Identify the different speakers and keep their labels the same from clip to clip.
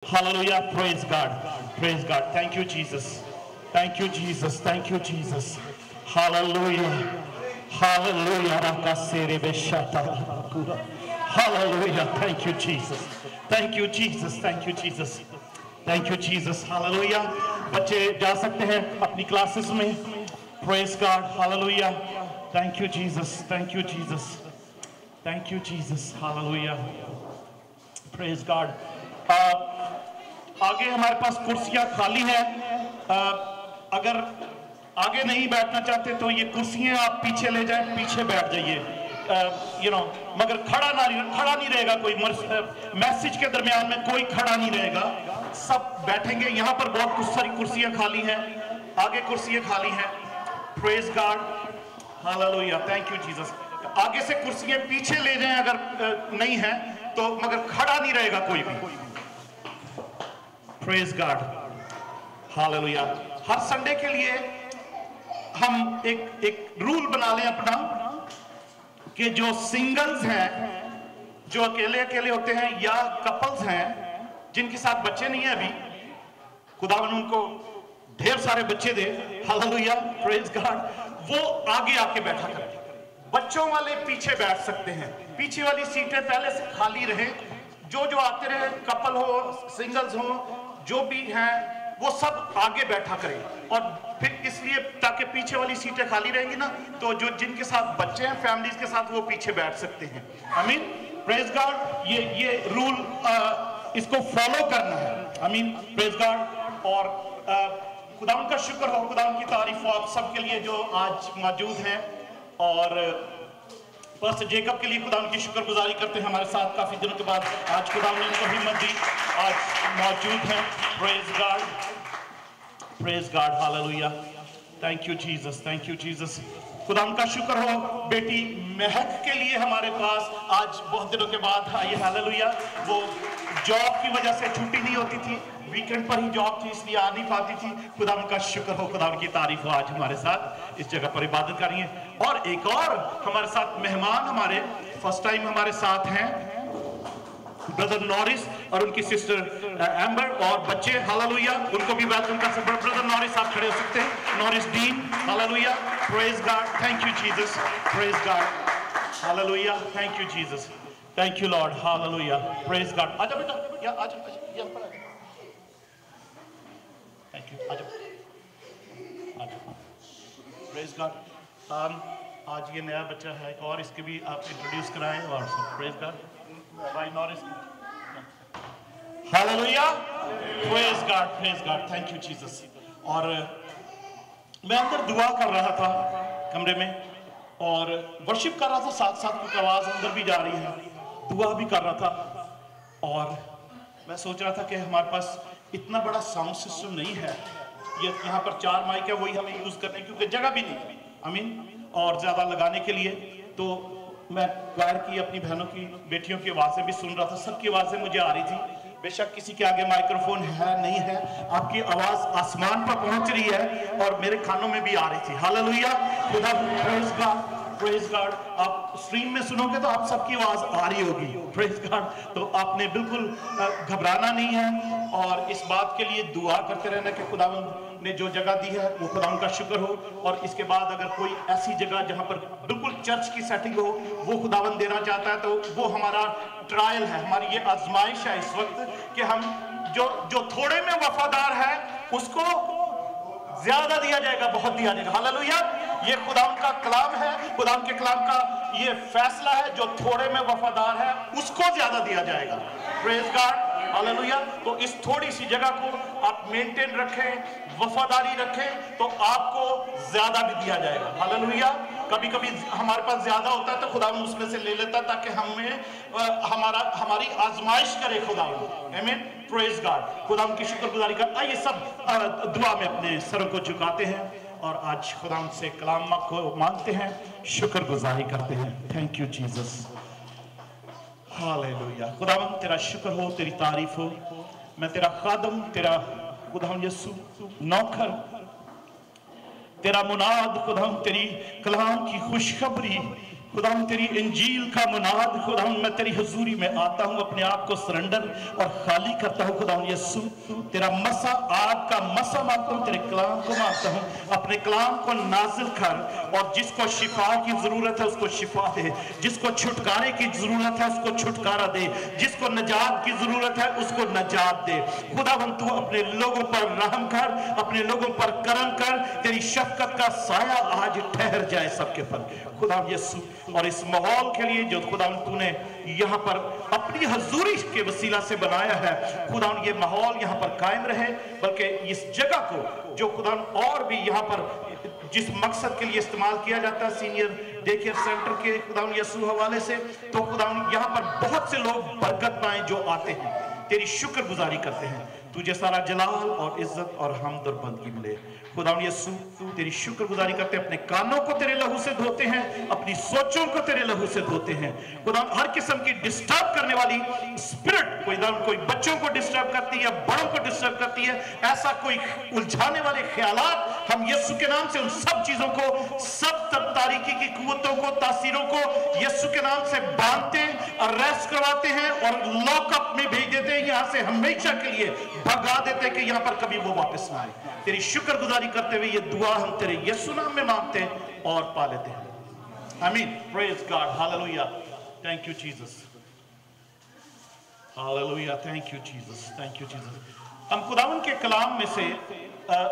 Speaker 1: Hallelujah. Praise God. Praise God. Thank you, Jesus. Thank you, Jesus. Thank you, Jesus. Hallelujah. Hallelujah. Hallelujah. Thank you, Jesus. Thank you, Jesus. Thank you, Jesus. Thank you, Jesus. Hallelujah. बच्चे जा सकते हैं अपनी classes में. Praise God. Hallelujah. Thank you, Jesus. Thank you, Jesus. Thank you, Jesus. Hallelujah. Praise God. आगे हमारे पास कुर्सियां खाली हैं. अगर आगे नहीं बैठना चाहते तो ये कुर्सियां आप पीछे ले जाएं, पीछे बैठ जाइए. मगर खड़ा नहीं रहेगा कोई. मैसेज के दरमियान में कोई खड़ा नहीं रहेगा, सब बैठेंगे. यहाँ पर बहुत सारी कुर्सियां खाली हैं, आगे कुर्सियां खाली हैं. Praise God. Hallelujah. Thank you Jesus. आगे से कुर्सियां पीछे ले जाएं अगर नहीं है तो, मगर खड़ा नहीं रहेगा कोई भी. Praise God. हालेलुया. हर संडे के लिए हम एक रूल बना लें अपना कि जो सिंगल्स हैं, जो अकेले होते हैं, या कपल्स हैं जिनके साथ बच्चे नहीं है अभी, खुदावन उनको ढेर सारे बच्चे दे. हालेलुया. Praise God. वो आगे आके बैठा करें. बच्चों वाले पीछे बैठ सकते हैं. पीछे वाली सीटें पहले से खाली रहे. जो आते रहे, कपल हो, सिंगल्स हो, जो भी हैं वो सब आगे बैठा करें. और फिर इसलिए ताकि पीछे वाली सीटें खाली रहेंगी ना, तो जो जिनके साथ बच्चे हैं, फैमिलीज के साथ, वो पीछे बैठ सकते हैं. आमीन. Praise God. ये रूल इसको फॉलो करना है. आमीन. Praise God. और खुदावन का शुक्र हो, खुदावन की तारीफ हो आप सबके लिए जो आज मौजूद हैं. और पास्टर जेकब के लिए खुदावन की शुक्रगुजारी करते हैं. हमारे साथ काफी दिनों के बाद आज खुदावन ने उनको हिम्मत दी, आज मौजूद हैं. Praise God. Praise God. Hallelujah. Thank you Jesus. Thank you Jesus. खुदावन का शुक्र हो बेटी महक के लिए हमारे पास आज बहुत दिनों के बाद आई. हालेलुया. वो जॉब की वजह से छुट्टी नहीं होती थी, वीकेंड पर ही जॉब थी, इसलिए आ नहीं पाती थी. खुदावन का शुक्र हो, खुदावन की तारीफ हो, आज हमारे साथ इस जगह पर इबादत कर रही हैं. और एक और हमारे साथ मेहमान, हमारे फर्स्ट टाइम हमारे साथ हैं ब्रदर नॉरिस और उनकी सिस्टर एम्बर और बच्चे. हालेलुया. उनको भी वेलकम कर सकते हैं. ब्रदर नॉरिस आप खड़े हो सकते हैं. Norris Dean. Hallelujah. Praise God. Thank you Jesus. Praise God. Hallelujah. Thank you Jesus. Thank you Lord. Hallelujah. Praise God. आजा बेटा, या आजा यहाँ पर आजा. Thank you. आजा. Praise God. आज ये नया बच्चा है एक और, इसके भी आप इंट्रोड्यूस कराएं. और सब प्रेज गॉड. भाई Norris. Hallelujah. Praise God. Praise God. Thank you Jesus. और मैं अंदर दुआ कर रहा था कमरे में और वर्शिप कर रहा था, साथ साथ कुछ आवाज अंदर भी जा रही है, दुआ भी कर रहा था. और मैं सोच रहा था कि हमारे पास इतना बड़ा साउंड सिस्टम नहीं है. ये यहाँ पर 4 माइक है, वही हमें यूज करने क्योंकि जगह भी नहीं. आमीन. और ज्यादा लगाने के लिए तो मैं क्वायर की अपनी बहनों की, बेटियों की आवाजें भी सुन रहा था. सबकी आवाजें मुझे आ रही थी. बेशक किसी के आगे माइक्रोफोन है नहीं है, आपकी आवाज आसमान पर पहुंच रही है और मेरे कानों में भी आ रही थी. हालेलुया. खुदा. Praise God. Praise God. आप स्ट्रीम में सुनोगे तो आप सबकी आवाज आ रही होगी. Praise God. तो आपने बिल्कुल घबराना नहीं है और इस बात के लिए दुआ करते रहना कि खुदावंद ने जो जगह दी है वो खुदावंद का शुक्र हो. और इसके बाद अगर कोई ऐसी जगह जहां पर बिल्कुल चर्च की सेटिंग हो, वो खुदावंद देना चाहता है, तो वो हमारा ट्रायल है, हमारी ये आजमाइश है इस वक्त कि हम जो थोड़े में वफादार है उसको ज्यादा दिया जाएगा, बहुत दिया जाएगा. हालेलुया. ये खुदाम का कलाम है, खुदाम के कलाम का ये फैसला है. जो थोड़े में वफादार है उसको ज्यादा दिया जाएगा. Praise God. हालेलुया. तो इस थोड़ी सी जगह को आप मेंटेन रखें, वफादारी रखें, तो आपको ज्यादा भी दिया जाएगा. हालेलुया. कभी कभी हमारे पास ज्यादा होता है तो खुदा उसमें से ले लेता है ताकि हमें हमारी आजमाइश करे खुदा. आमीन. Praise God. खुदा की शुक्रगुजारी कर. आइए सब दुआ में अपने सरों को झुकाते हैं और आज खुदा से कलाम को मांगते हैं, शुक्रगुजारी करते हैं. Thank you Jesus. हालेलुया. खुदावन तेरा शुक्र हो, तेरी तारीफ हो. मैं तेरा खादम, तेरा खुदावन यीशु नौकर, तेरा मुनाद खुदावन, तेरी कलाम की खुशखबरी खुदावन तेरी इंजील का मुनाद, खुदावन मैं तेरी हुजूरी में आता हूं, अपने आप को सरेंडर और खाली करता हूं। खुदावन यीशु तेरा मसा, आग का मसा मांगता हूं, तेरे कलाम को मांगता हूं, अपने कलाम को नाजिल कर और जिसको शिफा की जरूरत है उसको शिफा दे, जिसको छुटकारे की जरूरत है उसको छुटकारा दे, जिसको नजात की जरूरत है उसको नजात दे। खुदावन तू अपने लोगों पर रहम कर, अपने लोगों पर करम कर, तेरी शफकत का साया आज ठहर जाए सबके पर खुदा यीशु। और इस माहौल के लिए जो खुदा तूने यहाँ पर अपनी हजूरी के वसीला से बनाया है, खुदा ये माहौल यहाँ पर कायम रहे, बल्कि इस जगह को जो खुदा और भी यहाँ पर जिस मकसद के लिए इस्तेमाल किया जाता है सीनियर डे केयर सेंटर के खुदा यीशु हवाले से, तो खुदा यहाँ पर बहुत से लोग बरकत पाएं जो आते हैं, तेरी शुक्रगुजारी करते हैं। तुझे सारा जलाल और इज्जत और हमद और बंदगी मिले खुदा यीशु। तेरी शुक्रगुजारी करते हैं, अपने कानों को तेरे लहू से धोते हैं, अपनी सोचों को तेरे लहू से धोते हैं खुदा। हर किस्म की डिस्टर्ब करने वाली स्पिरिट कोई बच्चों को डिस्टर्ब करती है, बड़ों को डिस्टर्ब करती है, ऐसा कोई उलझाने वाले ख्यालात हम यीशु के नाम से उन सब चीजों को, सब तारीकी की कुव्वतों को, तासीरों को यीशु के नाम से बांधते, अरेस्ट करवाते हैं और लॉकअप में भेज देते हैं, यहां से हमेशा के लिए भगा देते हैं कि यहां पर कभी वो वापस ना आए। तेरी शुक्रगुजारी करते हुए ये दुआ हम तेरे यीशु नाम में मांगते हैं और पा लेते हैं, आमीन। Praise God, hallelujah, thank you Jesus, hallelujah, thank you Jesus, thank you Jesus. हम खुदावन के कलाम में से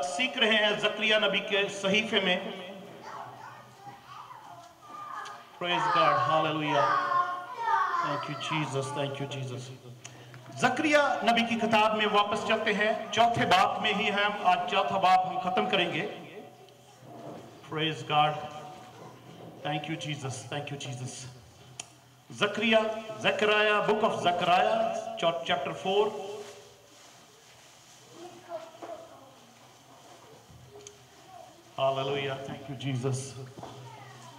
Speaker 1: सीख रहे हैं जकरिया नबी के सहीफे में। Praise God, hallelujah, thank you Jesus, thank you Jesus. जकरिया नबी की किताब में वापस चलते हैं, चौथे बाब में ही है, आज चौथा बाब हम खत्म करेंगे। Praise God, thank you Jesus, thank you Jesus. जकरिया, बुक ऑफ जकरिया, chapter 4। Hallelujah, thank you Jesus,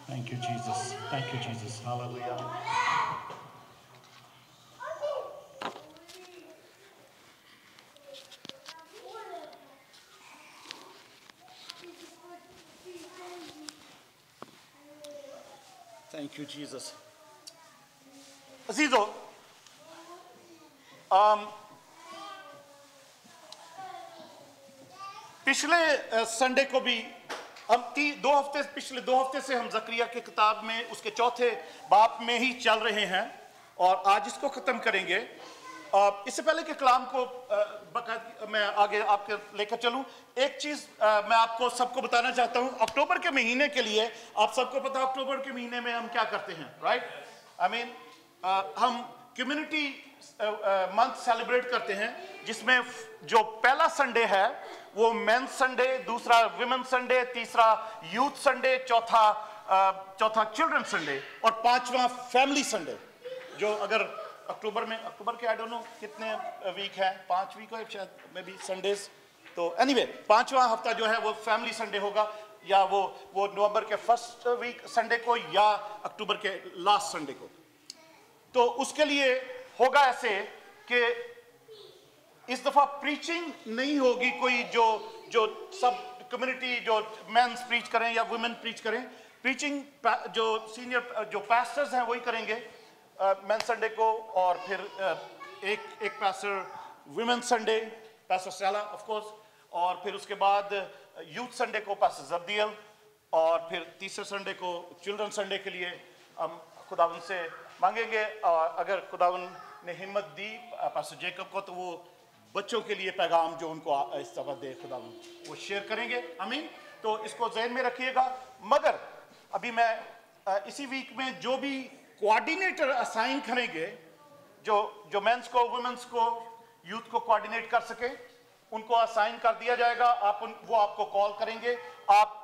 Speaker 1: thank you Jesus, thank you Jesus, hallelujah. Thank you Jesus. अजीजों, पिछले संडे को भी हम पिछले 2 हफ्ते से हम जकरिया की किताब में उसके चौथे बाब में ही चल रहे हैं और आज इसको खत्म करेंगे। इससे पहले कि कलाम को मैं आगे आपके लेकर चलूं, एक चीज मैं आपको सबको बताना चाहता हूं। अक्टूबर के महीने के लिए आप सबको पता है अक्टूबर के महीने में हम क्या करते हैं, राइट? आई मीन हम कम्युनिटी मंथ सेलिब्रेट करते हैं, जिसमें जो पहला संडे है वो मेंस संडे, दूसरा विमेन संडे, तीसरा यूथ संडे, चौथा चिल्ड्रन संडे और पांचवा फैमिली संडे। जो अगर अक्टूबर के आई डोंट नो कितने वीक है, 5 वीक है शायद मे बी संडेज। तो एनीवे पांचवा हफ्ता जो है वो फैमिली संडे होगा, या वो नवंबर के फर्स्ट वीक संडे को या अक्टूबर के लास्ट संडे को। तो उसके लिए होगा ऐसे कि इस दफा प्रीचिंग नहीं होगी कोई जो सब कम्युनिटी जो मेंस प्रीच करें या वुमेन प्रीच करें। प्रीचिंग जो सीनियर जो पास्टर्स हैं वही करेंगे मेंस संडे को, और फिर एक pastor women Sunday, pastor Stella of course, और फिर उसके बाद यूथ संडे को पास्टर जब्दियल, और फिर तीसरे संडे को चिल्ड्रन संडे के लिए हम खुदावन से मांगेंगे। और अगर खुदावन ने हिम्मत दी पास्टर जेकब को, तो वो बच्चों के लिए पैगाम जो उनको इस दफा दे खुदावन वो शेयर करेंगे, आमीन। तो इसको ज़हन में रखिएगा। मगर अभी मैं इसी वीक में जो भी कोऑर्डिनेटर असाइन करेंगे, जो मेंस को, वुमेन्स को, यूथ को कोऑर्डिनेट कर सके, उनको असाइन कर दिया जाएगा। वो आपको कॉल करेंगे। आप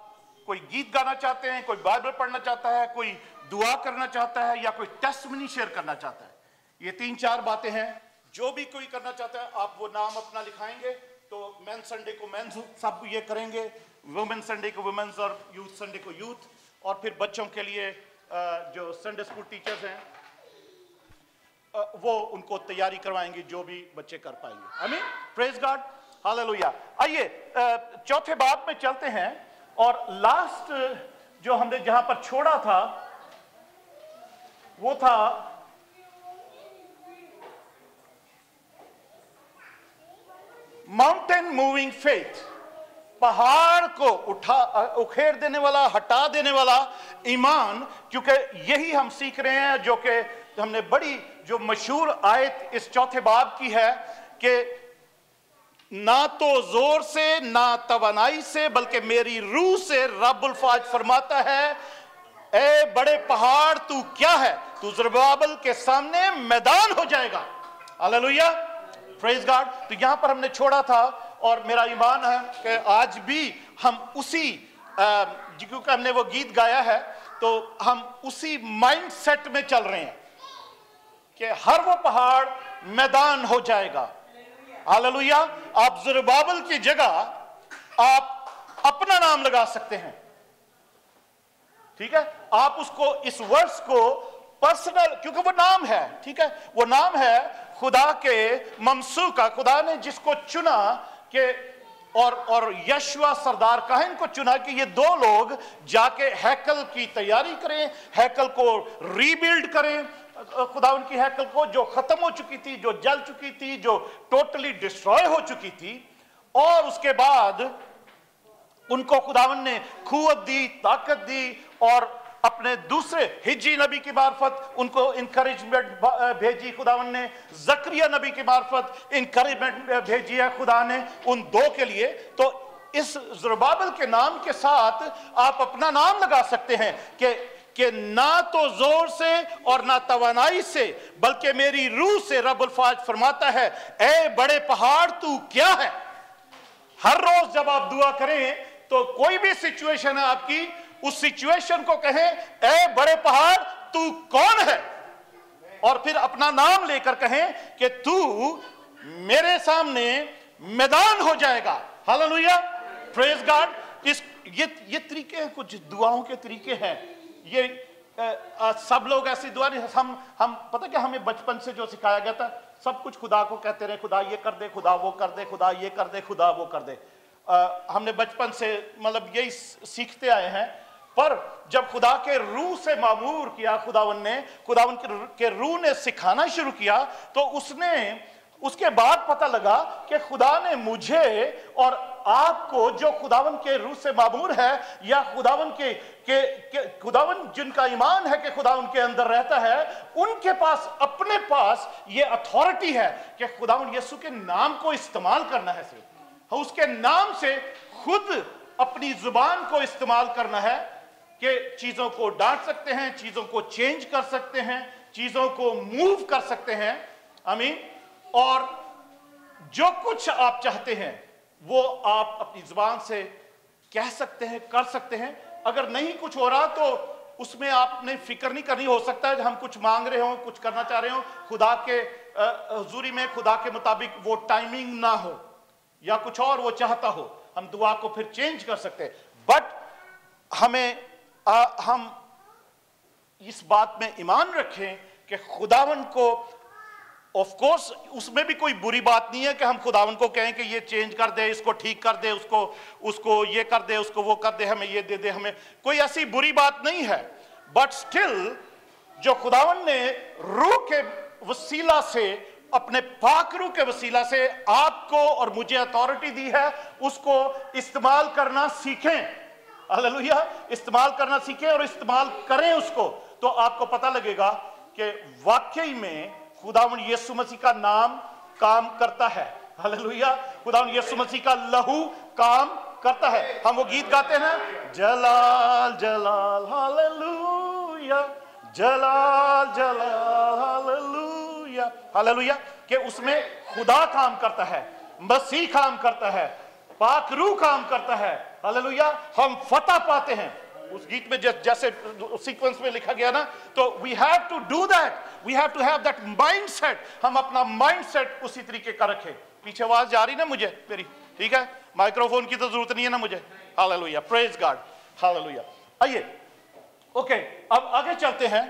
Speaker 1: कोई गीत गाना चाहते हैं, कोई बाइबल पढ़ना चाहता है, कोई दुआ करना चाहता है, या कोई टेस्टमनी शेयर करना चाहता है, ये 3-4 बातें हैं। जो भी कोई करना चाहता है आप वो नाम अपना लिखाएंगे। तो मेंस संडे को मेंस सब ये करेंगे, वुमेन संडे को वुमेन्स और यूथ संडे को यूथ, और फिर बच्चों के लिए जो संडे स्कूल टीचर्स हैं वो उनको तैयारी करवाएंगे, जो भी बच्चे कर पाएंगे, आमीन। Praise God, hallelujah. आइए चौथे बाब में चलते हैं। और लास्ट जो हमने जहां पर छोड़ा था वो था माउंटेन मूविंग फेथ, पहाड़ को उखेड़ देने वाला, हटा देने वाला ईमान। क्योंकि यही हम सीख रहे हैं, जो कि हमने बड़ी जो मशहूर आयत इस चौथे बाब की है कि ना तो जोर से ना तवानाई से बल्कि मेरी रूह से रब्बुल फाज फरमाता है, ए बड़े पहाड़ तू क्या है, तू ज़रुब्बाबिल के सामने मैदान हो जाएगा। Hallelujah, praise God. तो यहां पर हमने छोड़ा था और मेरा ईमान है कि आज भी हम उसी क्योंकि हमने वो गीत गाया है तो हम उसी माइंड सेट में चल रहे हैं कि हर वो पहाड़ मैदान हो जाएगा। हालेलुया। आप ज़रुब्बाबिल की जगह आप अपना नाम लगा सकते हैं, ठीक है। आप उसको, इस वर्ड्स को पर्सनल, क्योंकि वो नाम है, ठीक है, वो नाम है खुदा के ममसू का। खुदा ने जिसको चुना कि और यशवा सरदार काहिन को चुना कि ये दो लोग जाके हैकल की तैयारी करें, हैकल को रीबिल्ड करें। खुदा उनकी हैकल को जो खत्म हो चुकी थी, जो जल चुकी थी, जो टोटली डिस्ट्रॉय हो चुकी थी, और उसके बाद उनको खुदावन ने कुव्वत दी, ताकत दी और अपने दूसरे हिज्जी नबी की मार्फत उनको इंकरेजमेंट भेजी खुदावन ने, जकरिया नबी की मार्फत इंकरेजमेंट भेजी है खुदा ने उन दो के लिए। तो इस ज़रुब्बाबिल के नाम के साथ आप अपना नाम लगा सकते हैं कि ना तो जोर से और ना तवानाई से बल्कि मेरी रूह से रब्बुल फाज फरमाता है, ए बड़े पहाड़ तू क्या है। हर रोज जब आप दुआ करें तो कोई भी सिचुएशन है आपकी, उस सिचुएशन को कहें, ए बड़े पहाड़ तू कौन है, और फिर अपना नाम लेकर कहें कि तू मेरे सामने मैदान हो जाएगा। Hallelujah, praise God. ये तरीके हैं, कुछ दुआओं के तरीके हैं। ये सब लोग ऐसी दुआ नहीं, हम पता क्या, हमें बचपन से जो सिखाया गया था, सब कुछ खुदा को कहते रहे, खुदा ये कर दे, खुदा वो कर दे, खुदा ये कर दे, खुदा वो कर दे। हमने बचपन से मतलब यही सीखते आए हैं। पर जब खुदा के रूह से मामूर किया खुदावन के रूह ने सिखाना शुरू किया, तो उसके बाद पता लगा कि खुदा ने मुझे और आपको, जो खुदावन के रूह से मामूर है, या खुदावन जिनका ईमान है कि खुदा उनके अंदर रहता है, उनके पास, अपने पास ये अथॉरिटी है कि खुदावन यीशु के नाम को इस्तेमाल करना है। सिर्फ उसके नाम से खुद अपनी जुबान को इस्तेमाल करना है कि चीजों को डांट सकते हैं, चीजों को चेंज कर सकते हैं, चीजों को मूव कर सकते हैं। आमीन। और जो कुछ आप चाहते हैं वो आप अपनी जुबान से कह सकते हैं, कर सकते हैं। अगर नहीं कुछ हो रहा तो उसमें आपने फिक्र नहीं करनी। हो सकता है हम कुछ मांग रहे हो, कुछ करना चाह रहे हो, खुदा के हुजूरी में खुदा के मुताबिक वो टाइमिंग ना हो या कुछ और वो चाहता हो, हम दुआ को फिर चेंज कर सकते हैं। बट हम इस बात में ईमान रखें कि खुदावन को, ऑफ कोर्स उसमें भी कोई बुरी बात नहीं है कि हम खुदावन को कहें कि ये चेंज कर दे, इसको ठीक कर दे, उसको ये कर दे, उसको वो कर दे, हमें ये दे दे, हमें कोई ऐसी बुरी बात नहीं है। बट स्टिल जो खुदावन ने रूह के वसीला से, अपने पाक रूह के वसीला से आपको और मुझे अथॉरिटी दी है, उसको इस्तेमाल करना सीखें। हालेलुया, इस्तेमाल करना सीखें और इस्तेमाल करें उसको, तो आपको पता लगेगा कि वाकई में खुदावन यीशु मसीह का नाम काम करता है। हालेलुया, खुदावन यीशु मसीह का लहू काम करता है। हम वो गीत गाते हैं, जलाल जलाल हालेलुया, जलाल जलाल हालेलुया, हालेलुया, कि उसमें खुदा काम करता है, मसीह काम करता है, पाक रूह काम करता है। हालेलुया, हम फतह पाते हैं। उस गीत में जैसे सीक्वेंस में लिखा गया ना, तो we have to do that, we have to have that mindset. हम अपना माइंडसेट उसी तरीके का रखें। पीछे आवाज जा रही ना मुझे मेरी, ठीक है, माइक्रोफोन की तो जरूरत नहीं है ना मुझे। Hallelujah, praise God, hallelujah. आइए, ओके, अब आगे चलते हैं।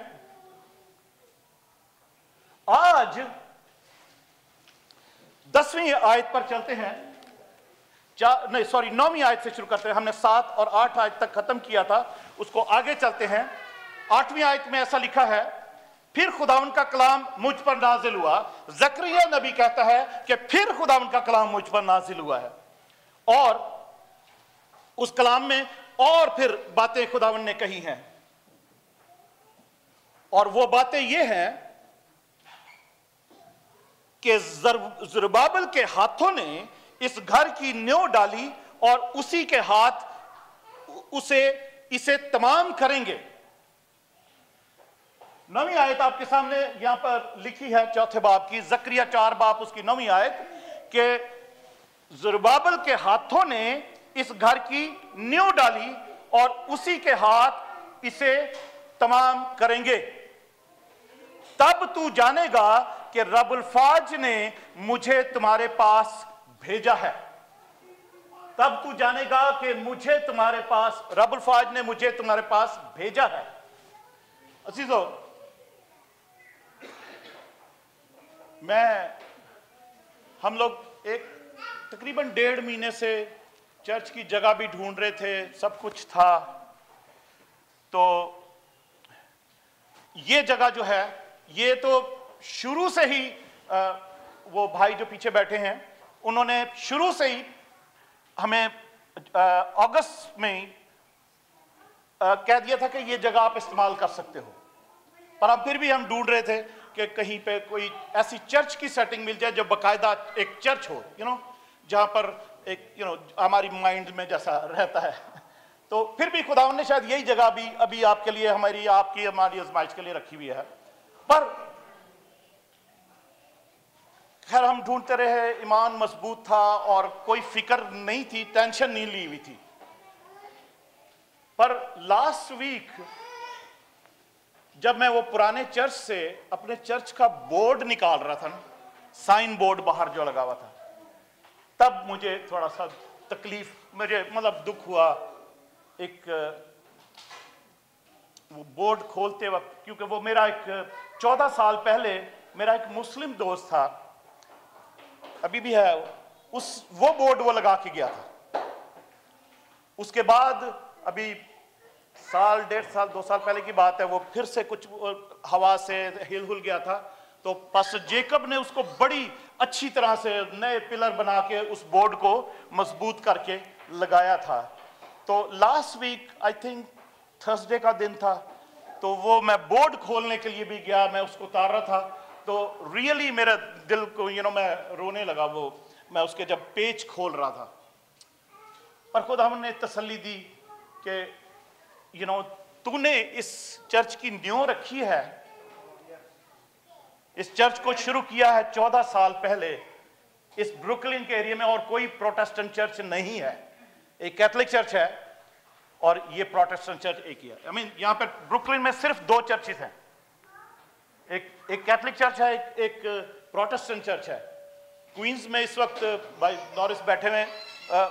Speaker 1: आज 10वीं आयत पर चलते हैं। 9वीं आयत से शुरू करते हैं। हमने 7 और 8 आयत तक खत्म किया था, उसको आगे चलते हैं। 8वीं आयत में ऐसा लिखा है फिर खुदावन का कलाम मुझ पर नाजिल हुआ। जकरिया नबी कहता है कि फिर खुदावन का कलाम मुझ पर नाजिल हुआ है, और उस कलाम में और फिर बातें खुदावन ने कही हैं, और वो बातें ये हैं कि ज़रुब्बाबिल के हाथों ने इस घर की नींव डाली और उसी के हाथ इसे तमाम करेंगे। नवीं आयत आपके सामने यहां पर लिखी है, चौथे बाब की, जकरिया 4 बाब उसकी 9वीं आयत, कि ज़रुब्बाबिल के हाथों ने इस घर की नींव डाली और उसी के हाथ इसे तमाम करेंगे। तब तू जानेगा कि रब्बुल फाज ने मुझे तुम्हारे पास भेजा है। तब तू जानेगा कि मुझे तुम्हारे पास, रब्बुल फाज ने मुझे तुम्हारे पास भेजा है। अजीजों, हम लोग एक तकरीबन 1.5 महीने से चर्च की जगह भी ढूंढ रहे थे, सब कुछ था। तो ये जगह जो है, ये तो शुरू से ही वो भाई जो पीछे बैठे हैं उन्होंने शुरू से ही हमें अगस्त में कह दिया था कि ये जगह आप इस्तेमाल कर सकते हो, पर अब फिर भी हम ढूंढ रहे थे कि कहीं पे कोई ऐसी चर्च की सेटिंग मिल जाए जो बाकायदा एक चर्च हो, जहां पर एक हमारी माइंड में जैसा रहता है। तो फिर भी खुदावन ने शायद यही जगह भी अभी आपके लिए, हमारी आजमाइश के लिए रखी हुई है। पर खैर हम ढूंढते रहे, ईमान मजबूत था और कोई फिक्र नहीं थी, टेंशन नहीं ली हुई थी। पर लास्ट वीक जब मैं वो पुराने चर्च से अपने चर्च का बोर्ड निकाल रहा था ना, साइन बोर्ड बाहर जो लगा हुआ था, तब मुझे थोड़ा सा तकलीफ, मुझे मतलब दुख हुआ एक वो बोर्ड खोलते वक्त, क्योंकि वो मेरा एक 14 साल पहले मेरा एक मुस्लिम दोस्त था, अभी भी है, वो बोर्ड वो लगा के गया था। उसके बाद अभी साल, 1.5 साल, 2 साल पहले की बात है, वो फिर से कुछ हवा से हिल गया था। तो पास्टर जेकब ने उसको बड़ी अच्छी तरह से नए पिलर बना के उस बोर्ड को मजबूत करके लगाया था। तो last week I think Thursday का दिन था, तो वो मैं बोर्ड खोलने के लिए भी गया, मैं उसको उतार रहा था, तो रियली मेरा दिल को मैं रोने लगा। वो मैं उसके जब पेज खोल रहा था, पर खुदा हमने तसल्ली दी कि तूने इस चर्च की नींव रखी है, इस चर्च को शुरू किया है 14 साल पहले इस ब्रुकलिन के एरिया में, और कोई प्रोटेस्टेंट चर्च नहीं है, एक कैथोलिक चर्च है और ये प्रोटेस्टेंट चर्च एक ही है। यहाँ पे ब्रुकलिन में सिर्फ 2 चर्चेस हैं, एक कैथोलिक चर्च है, एक प्रोटेस्टेंट चर्च है। क्वींस में इस वक्त भाई नॉरिस बैठे हुए,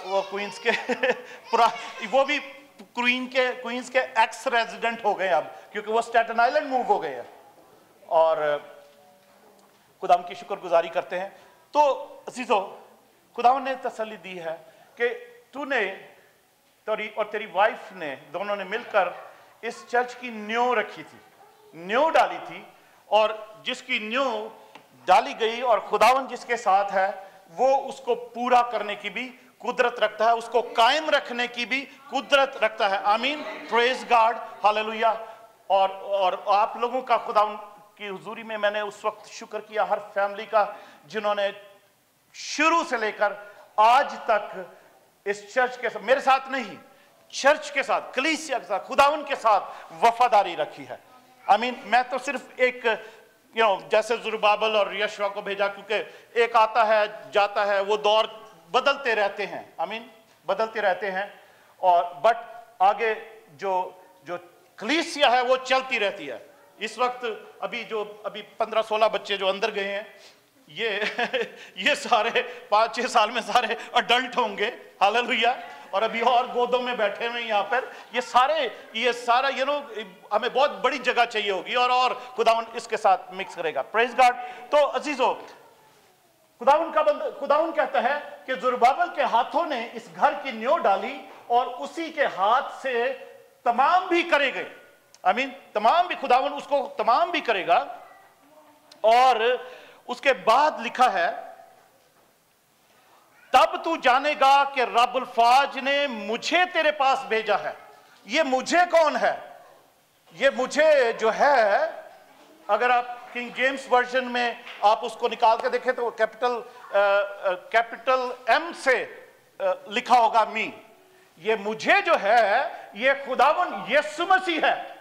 Speaker 1: वो क्वींस के वो भी क्वींस के एक्स रेजिडेंट हो गए अब, क्योंकि वो स्टेटन आइलैंड मूव हो गए हैं, और खुदा की शुक्रगुजारी करते हैं। तो अजीजों, खुदा ने तसल्ली दी है कि तूने और तेरी वाइफ ने, दोनों ने मिलकर इस चर्च की नींव रखी थी, नींव डाली थी, और जिसकी नींव डाली गई और खुदावन जिसके साथ है वो उसको पूरा करने की भी कुदरत रखता है, उसको कायम रखने की भी कुदरत रखता है। आमीन, प्रेज गॉड, हालेलुया। और आप लोगों का खुदावन की हुजूरी में मैंने उस वक्त शुक्र किया, हर फैमिली का जिन्होंने शुरू से लेकर आज तक इस चर्च के साथ, मेरे साथ नहीं, चर्च के साथ, कलीसिया के साथ, खुदावन के साथ वफादारी रखी है। आमीन। मैं तो सिर्फ एक जैसे ज़रुब्बाबिल और यशवा को भेजा, क्योंकि एक आता है जाता है, वो दौर बदलते रहते हैं, आमीन, बदलते रहते हैं, और बट आगे जो कलीसिया है वो चलती रहती है। इस वक्त अभी 15-16 बच्चे जो अंदर गए हैं, ये सारे 5-6 साल में सारे अडल्ट होंगे, हालेलुया, और अभी और गोदों में बैठे हुए यहाँ पर, ये सारा हमें बहुत बड़ी जगह चाहिए होगी, और खुदावन इसके साथ मिक्स करेगा। Praise God. तो अजीजों, खुदावन कहता है कि ज़रुब्बाबिल के हाथों ने इस घर की नींव डाली और उसी के हाथ से तमाम भी करे गए। आमीन, तमाम भी खुदावन उसको तमाम भी करेगा। और उसके बाद लिखा है, तब तू जानेगा कि रब्बुल फाज ने मुझे तेरे पास भेजा है। ये मुझे कौन है? ये मुझे जो है, अगर आप किंग जेम्स वर्जन में आप उसको निकाल के देखें तो कैपिटल एम से लिखा होगा मी। ये मुझे जो है ये खुदावन यीशु मसीह है।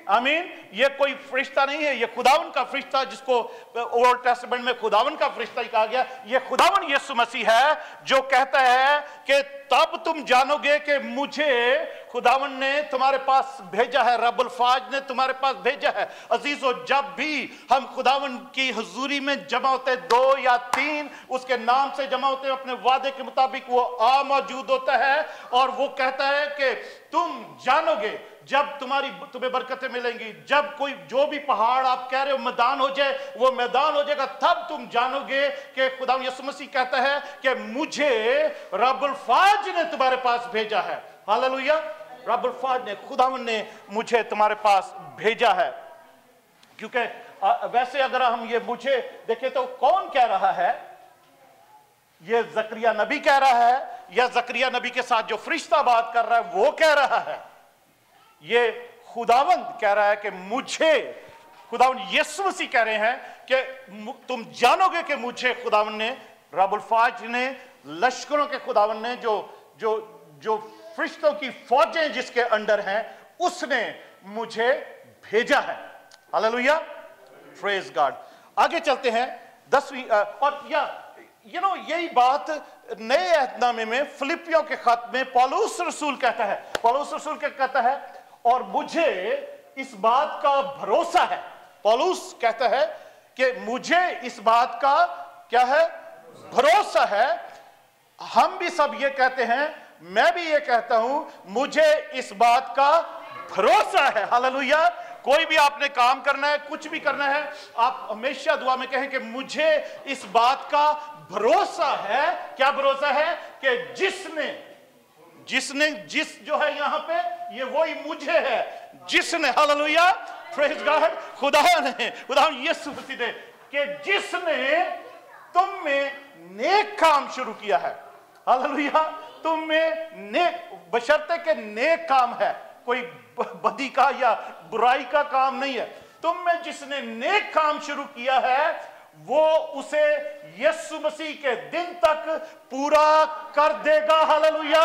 Speaker 1: आमीन, ये कोई फरिश्ता नहीं है, ये खुदावन का फरिश्ता, जिसको ओल्ड टेस्टामेंट में खुदावन का फरिश्ता ही कहा गया। ये खुदावन यीशु मसीह है जो कहता है कि तब तुम जानोगे कि मुझे खुदावन ने तुम्हारे पास भेजा है, रब्बुल फाज ने तुम्हारे पास भेजा है। अजीजों, जब भी हम खुदावन की हुजूरी में जमा होते हैं, 2 या 3 उसके नाम से जमा होते हैं, अपने वादे के मुताबिक वो मौजूद होता है। और वो कहता है कि तुम जानोगे, जब तुम्हें बरकतें मिलेंगी, जब कोई जो भी पहाड़ आप कह रहे हो मैदान हो जाए, वो मैदान हो जाएगा, तब तुम जानोगे कि खुदावन यीशु मसीह कहता है कि मुझे रब्बुल फाज ने तुम्हारे पास भेजा है। हालेलुया, रब्बुल फाज ने, खुदावन ने मुझे तुम्हारे पास भेजा है। क्योंकि वैसे अगर हम ये मुझे देखें तो कौन कह रहा है? ये जकरिया नबी कह रहा है, या जकरिया नबी के साथ जो फरिश्ता बात कर रहा है वो कह रहा है? ये खुदावंद कह रहा है कि मुझे, खुदावंद यीशु मसीह कह रहे हैं कि तुम जानोगे कि मुझे खुदावंद ने, रब्बुल फाज ने, लश्करों के खुदावंद ने, जो जो जो फरिश्तों की फौजें जिसके अंडर हैं, उसने मुझे भेजा है। Hallelujah, praise God. आगे चलते हैं 10वीं और यही बात नए अहदनामे में फिलिपियों के खत में पौलुस रसूल कहता है। पौलुस रसूल क्या कहता है? और मुझे इस बात का भरोसा है। पौलुस कहता है कि मुझे इस बात का क्या है? भरोसा है। हम भी सब ये कहते हैं, मैं भी ये कहता हूं, मुझे इस बात का भरोसा है। हालेलुया। कोई भी आपने काम करना है, कुछ भी करना है, आप हमेशा दुआ में कहें कि मुझे इस बात का भरोसा है। क्या भरोसा है? कि जिस जो है यहां पे, ये वही मुझे है जिसने, हालेलुया, प्रेज गॉड, खुदा यीशु मसीह ने, कि जिसने तुम में नेक काम शुरू किया है। हालेलुया, तुम में नेक, बशर्ते के नेक काम है, कोई बदी का या बुराई का काम नहीं है। तुम में जिसने नेक काम शुरू किया है, वो उसे यीशु मसीह के दिन तक पूरा कर देगा। हालेलुया,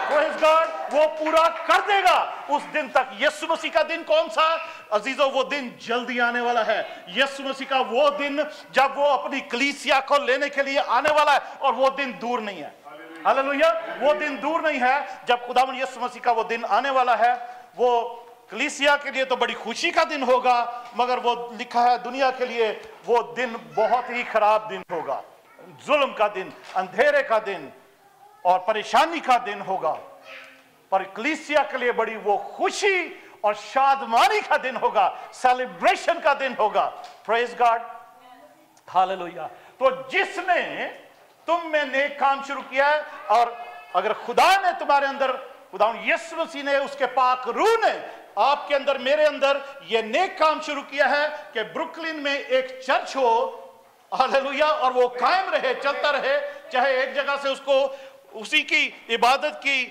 Speaker 1: प्रेज गॉड, वो पूरा कर देगा उस दिन तक। यीशु मसीह का दिन कौन सा? अजीजों, वो दिन जल्दी आने वाला है। यीशु मसीह का वो दिन जब वो अपनी कलीसिया को लेने के लिए आने वाला है, और वो दिन दूर नहीं है। हालेलुया, वो दिन दूर नहीं है जब खुदावंद यीशु मसीह का वो दिन आने वाला है। वो कलीसिया के लिए तो बड़ी खुशी का दिन होगा, मगर वो लिखा है दुनिया के लिए वो दिन बहुत ही खराब दिन होगा। जुल्म का दिन, अंधेरे का दिन और परेशानी का दिन होगा। पर कलीसिया के लिए बड़ी वो खुशी और शादमानी का दिन होगा, सेलिब्रेशन का दिन होगा। Praise God, hallelujah. तो जिसने तुम में नेक काम शुरू किया है, और अगर खुदा ने तुम्हारे अंदर, खुदावंद यीशु मसीह ने, उसके पाक रूह ने आपके अंदर, मेरे अंदर ये नेक काम शुरू किया है कि ब्रुकलिन में एक चर्च हो, हालेलुया, और वो कायम रहे, चलता रहे। चाहे एक जगह से उसको उसी की इबादत की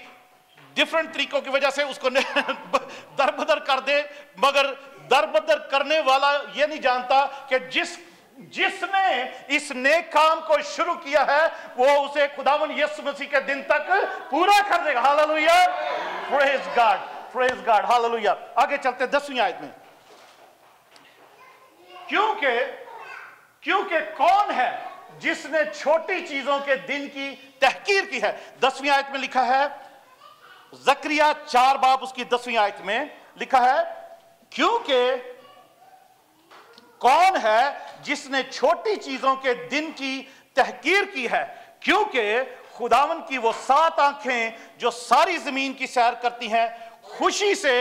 Speaker 1: डिफरेंट तरीकों की वजह से उसको दरबदर कर दे, मगर दरबदर करने वाला ये नहीं जानता कि जिसने इस नेक काम को शुरू किया है, वो उसे खुदावंद यीशु मसीह के दिन तक पूरा कर देगा। Hallelujah, praise God, praise God, hallelujah. आगे चलते 10वीं आयत में। क्योंकि कौन है जिसने छोटी चीजों के दिन की तहकीर की है? 10वीं आयत में लिखा है, जकरिया 4 बाब उसकी 10वीं आयत में लिखा है, क्योंकि कौन है जिसने छोटी चीजों के दिन की तहकीर की है? क्योंकि खुदावन की वो 7 आंखें जो सारी जमीन की सैर करती हैं, खुशी से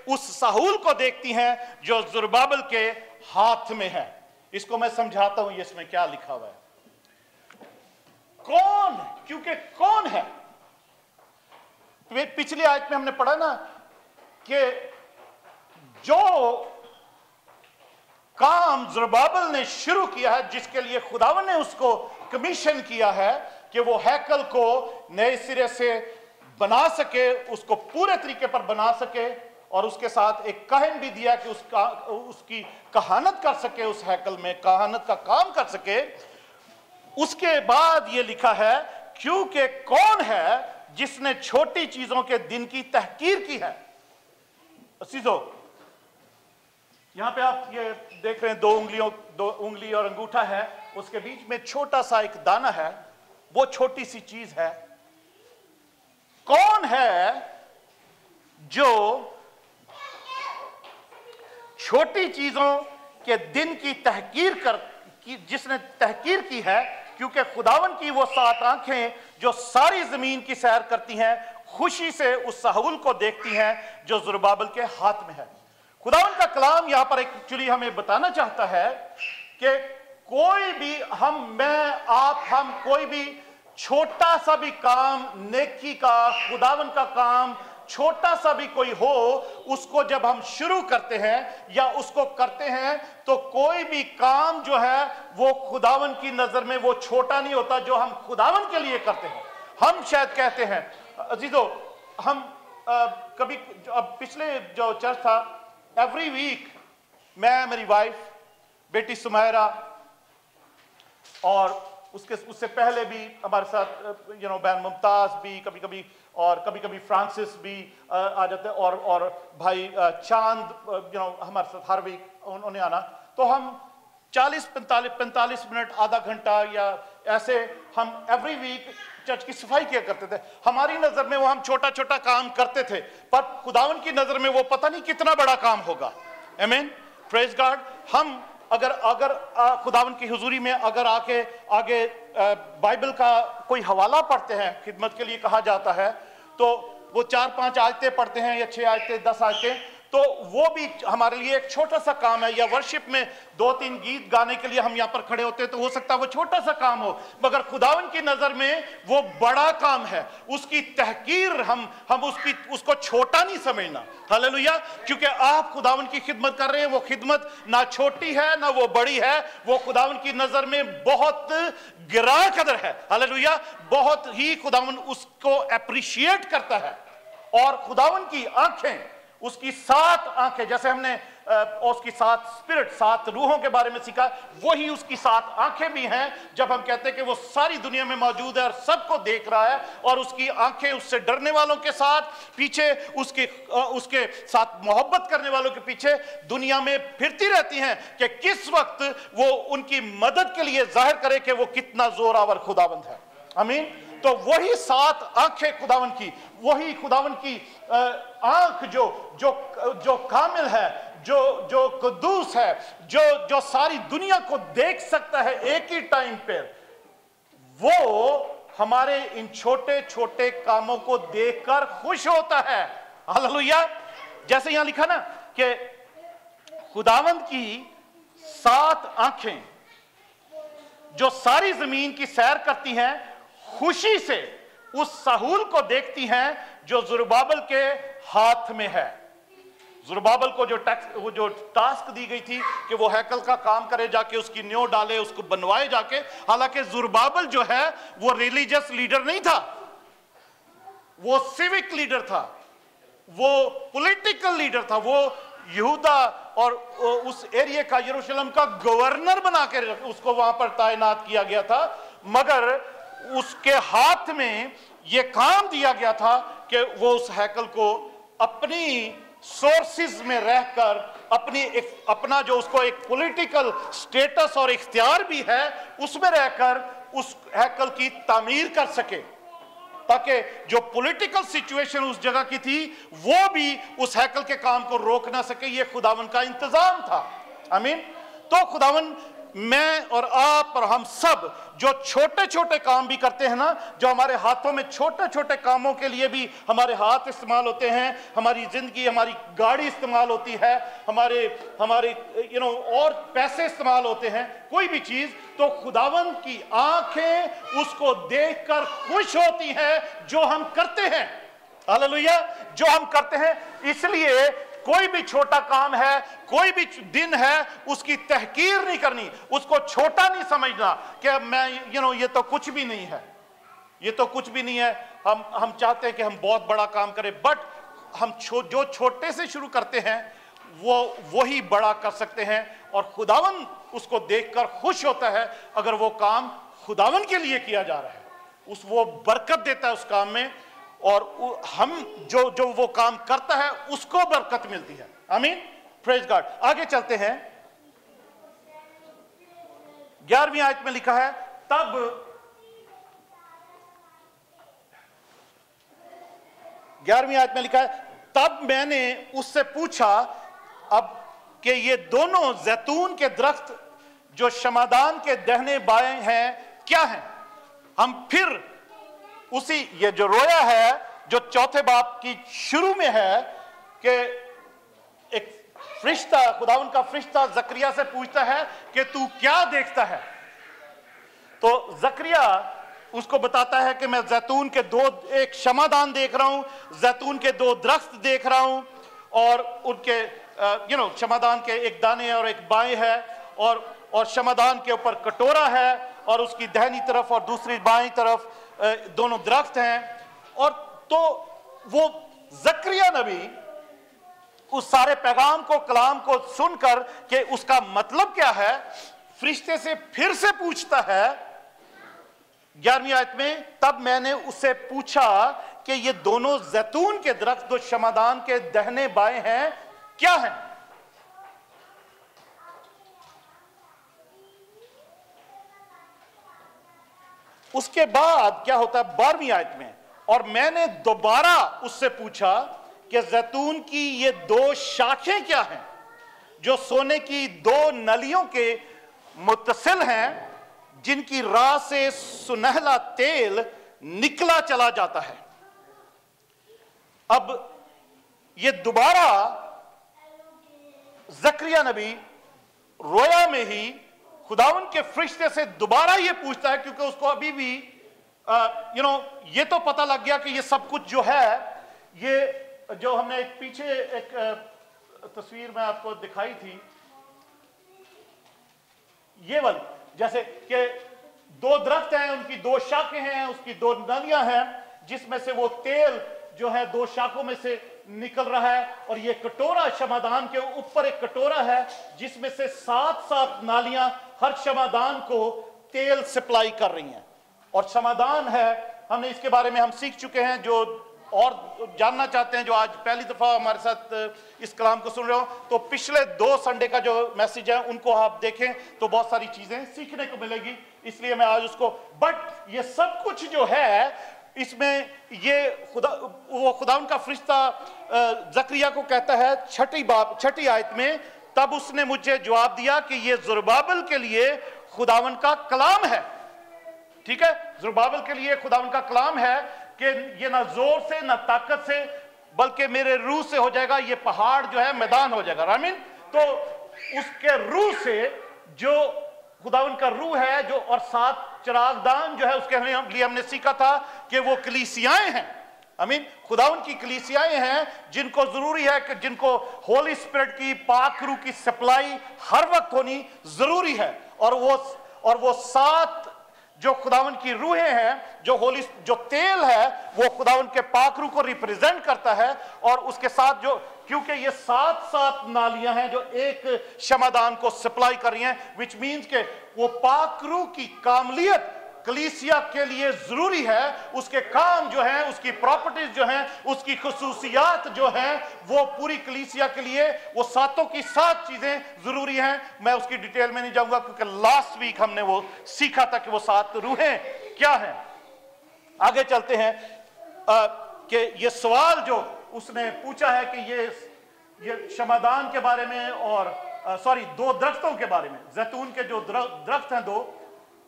Speaker 1: उस साहूल को देखती हैं जो ज़ुरबाबेल के हाथ में है। इसको मैं समझाता हूं, ये इसमें क्या लिखा हुआ है। कौन, क्योंकि कौन है? पिछली आयत में हमने पढ़ा ना कि जो काम ज़रुब्बाबिल ने शुरू किया है, जिसके लिए खुदावन ने उसको कमीशन किया है कि वो हैकल को नए सिरे से बना सके, उसको पूरे तरीके पर बना सके, और उसके साथ एक कहन भी दिया कि उसकी कहानत कर सके, उस हैकल में कहानत का काम कर सके। उसके बाद ये लिखा है, क्योंकि कौन है जिसने छोटी चीजों के दिन की तहकीर की है। अजीजों, यहां पे आप ये देख रहे हैं, दो उंगली और अंगूठा है, उसके बीच में छोटा सा एक दाना है, वो छोटी सी चीज है। कौन है जो छोटी चीजों के दिन की जिसने तहकीर की है, क्योंकि खुदावन की वो 7 आंखें जो सारी जमीन की सैर करती हैं, खुशी से उस सहूल को देखती हैं जो ज़रुब्बाबिल के हाथ में है। खुदावन का कलाम यहां पर एक्चुअली हमें बताना चाहता है कि कोई भी हम कोई भी छोटा सा भी काम, नेकी का, खुदावन का काम छोटा सा भी कोई हो, उसको जब हम शुरू करते हैं या उसको करते हैं, तो कोई भी काम जो है वो खुदावन की नजर में वो छोटा नहीं होता जो हम खुदावन के लिए करते हैं। हम शायद कहते हैं, अजीजों, हम कभी अब पिछले जो चर्च था, एवरी वीक मैं, मेरी वाइफ, बेटी सुमैरा और उससे पहले भी हमारे साथ बहन मुमताज भी कभी कभी, और कभी कभी फ्रांसिस भी आ जाते हैं, और भाई चांद हमारे साथ हर वीक उन्होंने आना। तो हम 45 मिनट, आधा घंटा या ऐसे हम एवरी वीक चर्च की सफाई किया करते थे। हमारी नजर में वो हम छोटा छोटा काम करते थे, पर खुदावन की नजर में वो पता नहीं कितना बड़ा काम होगा। आमीन, प्रेज गॉड। हम अगर खुदावन की हुजूरी में अगर आगे बाइबल का कोई हवाला पढ़ते हैं, खिदमत के लिए कहा जाता है, तो वो 4-5 आयतें पढ़ते हैं या 6 आयतें, 10 आयतें, तो वो भी हमारे लिए एक छोटा सा काम है। या वर्शिप में 2-3 गीत गाने के लिए हम यहाँ पर खड़े होते हैं, तो हो सकता है वो छोटा सा काम हो, मगर खुदावन की नजर में वो बड़ा काम है। उसकी तहकीर हम उसको छोटा नहीं समझना। हालेलुया। क्योंकि आप खुदावन की खिदमत कर रहे हैं, वो खिदमत ना छोटी है ना वो बड़ी है, वो खुदावन की नजर में बहुत गिरा कदर है। हालेलुया। बहुत ही खुदावन उसको अप्रिशिएट करता है। और खुदावन की आंखें, उसकी 7 आंखें, जैसे हमने उसकी 7 स्पिरिट, 7 रूहों के बारे में सीखा, वही उसकी 7 आंखें भी हैं। जब हम कहते हैं कि वो सारी दुनिया में मौजूद है और सबको देख रहा है, और उसकी आंखें उससे डरने वालों के साथ पीछे, उसके साथ मोहब्बत करने वालों के पीछे दुनिया में फिरती रहती हैं कि किस वक्त वो उनकी मदद के लिए जाहिर करे कि वो कितना जोरावर खुदावंद है। आमीन। तो वही 7 आंखें खुदावन की, वही खुदावन की आंख जो कामिल है, जो कुद्दूस है, जो सारी दुनिया को देख सकता है एक ही टाइम पे, वो हमारे इन छोटे छोटे कामों को देखकर खुश होता है। हालेलुया। जैसे यहां लिखा ना कि खुदावंद की 7 आंखें जो सारी जमीन की सैर करती हैं, खुशी से उस सहूल को देखती हैं जो ज़रुब्बाबिल के हाथ में है। ज़रुब्बाबिल को जो टास्क दी गई थी कि वो हैकल का काम करे, जाके उसकी नींव डाले, उसको बनवाए जाके। हालांकि ज़रुब्बाबिल जो है वो रिलीजियस लीडर नहीं था, वो सिविक लीडर था, वो पॉलिटिकल लीडर था। वो यहूदा और उस एरिया का, यरूशलेम का गवर्नर बना के उसको वहां पर तैनात किया गया था। मगर उसके हाथ में यह काम दिया गया था कि वो उस हैकल को अपनी सोर्सेज में रहकर, अपना जो उसको एक पॉलिटिकल स्टेटस और इख्तियार भी है, उसमें रहकर उस हैकल की तामीर कर सके, ताकि जो पॉलिटिकल सिचुएशन उस जगह की थी वो भी उस हैकल के काम को रोक ना सके। ये खुदावन का इंतजाम था। आमीन। तो खुदावन, मैं और आप और हम सब जो छोटे छोटे काम भी करते हैं ना, जो हमारे हाथों में छोटे छोटे कामों के लिए भी हमारे हाथ इस्तेमाल होते हैं, हमारी जिंदगी, हमारी गाड़ी इस्तेमाल होती है, हमारे और पैसे इस्तेमाल होते हैं, कोई भी चीज, तो खुदावंद की आंखें उसको देखकर खुश होती हैं जो हम करते हैं। हालेलुया। जो हम करते हैं, इसलिए कोई भी छोटा काम है, कोई भी दिन है, उसकी तहकीर नहीं करनी, उसको छोटा नहीं समझना कि मैं ये तो कुछ भी नहीं है, ये तो कुछ भी नहीं है। हम चाहते हैं कि हम बहुत बड़ा काम करें, बट हम जो छोटे से शुरू करते हैं वही बड़ा कर सकते हैं, और खुदावन उसको देखकर खुश होता है अगर वो काम खुदावन के लिए किया जा रहा है, वो बरकत देता है उस काम में, और हम जो वो काम करता है उसको बरकत मिलती है। आमीन, प्रेज गॉड। आगे चलते हैं, 11वीं आयत में लिखा है, तब 11वीं आयत में लिखा है, तब मैंने उससे पूछा अब कि ये दोनों जैतून के दरख्त जो शमादान के दाहिने बाएं हैं क्या हैं। हम फिर उसी, ये जो रोया है जो चौथे बाब की शुरू में है, कि एक फरिश्ता, खुदावन का फरिश्ता जकरिया से पूछता है कि तू क्या देखता है। तो जकरिया उसको बताता है कि मैं जैतून के एक शमादान देख रहा हूं, जैतून के 2 दरख्त देख रहा हूं, और उनके शमादान के एक दाने और एक बाएं है, और शमादान के ऊपर कटोरा है, और उसकी दाहिनी तरफ और दूसरी बाईं तरफ दोनों दरख्त हैं। और तो वो जकरिया नबी उस सारे पैगाम को, कलाम को सुनकर कि उसका मतलब क्या है, फरिश्ते से फिर से पूछता है 11वीं आयत में, तब मैंने उससे पूछा कि ये दोनों जैतून के दरख्त जो शमादान के दाहिने बाएं हैं क्या हैं। उसके बाद क्या होता है 12वीं आयत में, और मैंने दोबारा उससे पूछा कि जैतून की ये 2 शाखें क्या हैं जो सोने की 2 नलियों के मुत्तसिल हैं, जिनकी राह से सुनहला तेल निकला चला जाता है। अब ये दोबारा जकरिया नबी रोया में ही खुदावन के फरिश्ते से दोबारा ये पूछता है, क्योंकि उसको अभी भी ये तो पता लग गया कि ये सब कुछ जो है, ये जो हमने एक पीछे एक तस्वीर में आपको दिखाई थी, ये वाली, जैसे कि 2 दरख्त हैं, उनकी 2 शाखें हैं, उसकी 2 नलियां हैं, जिसमें से वो तेल जो है 2 शाखों में से निकल रहा है, और ये कटोरा, शमादान के ऊपर एक कटोरा है जिसमें से 7-7 नालियां हर शमादान को तेल सप्लाई कर रही हैं। और शमादान है, हमने इसके बारे में हम सीख चुके हैं, जो और जानना चाहते हैं, जो आज पहली दफा हमारे साथ इस कलाम को सुन रहे हो, तो पिछले 2 संडे का जो मैसेज है उनको आप देखें तो बहुत सारी चीजें सीखने को मिलेगी। इसलिए मैं आज उसको, बट ये सब कुछ जो है इसमें, ये खुदावन का फरिश्ता जकरिया को कहता है 6ठी आयत में, तब उसने मुझे जवाब दिया कि ये ज़ुरबाबिल के लिए खुदावन का कलाम है। ठीक है, ज़ुरबाबिल के लिए खुदावन का कलाम है कि ये ना जोर से ना ताकत से, बल्कि मेरे रूह से हो जाएगा, ये पहाड़ जो है मैदान हो जाएगा। आमीन। तो उसके रूह से, जो खुदावन का रूह है, जो और 7 चिरागदान जो है, उसके लिए हमने सीखा था कि वो कलीसियाएं हैं। आमीन। खुदावन की कलीसियाएं हैं जिनको जरूरी है कि जिनको होली स्पिरिट की, पाक रूह की सप्लाई हर वक्त होनी जरूरी है। और वो 7 जो खुदावन की रूहें हैं, जो तेल है, वो खुदावन के पाक रूह को रिप्रेजेंट करता है। और उसके साथ जो, क्योंकि ये 7-7 नालियां हैं जो एक शमादान को सप्लाई कर रही हैं, विच मीन्स के वो पाक रूह की कामलियत कलीसिया के लिए जरूरी है। उसके काम जो हैं, उसकी प्रॉपर्टीज जो हैं, उसकी खुसूसियात जो हैं, वो पूरी कलीसिया के लिए वो 7 की 7 चीजें जरूरी हैं। मैं उसकी डिटेल में नहीं जाऊंगा, क्योंकि लास्ट वीक हमने वो सीखा था कि वो 7 रूहें क्या हैं। आगे चलते हैं कि ये सवाल जो उसने पूछा है कि ये शमादान के बारे में, और 2 दरख्तों के बारे में, जैतून के जो दरख्त हैं 2,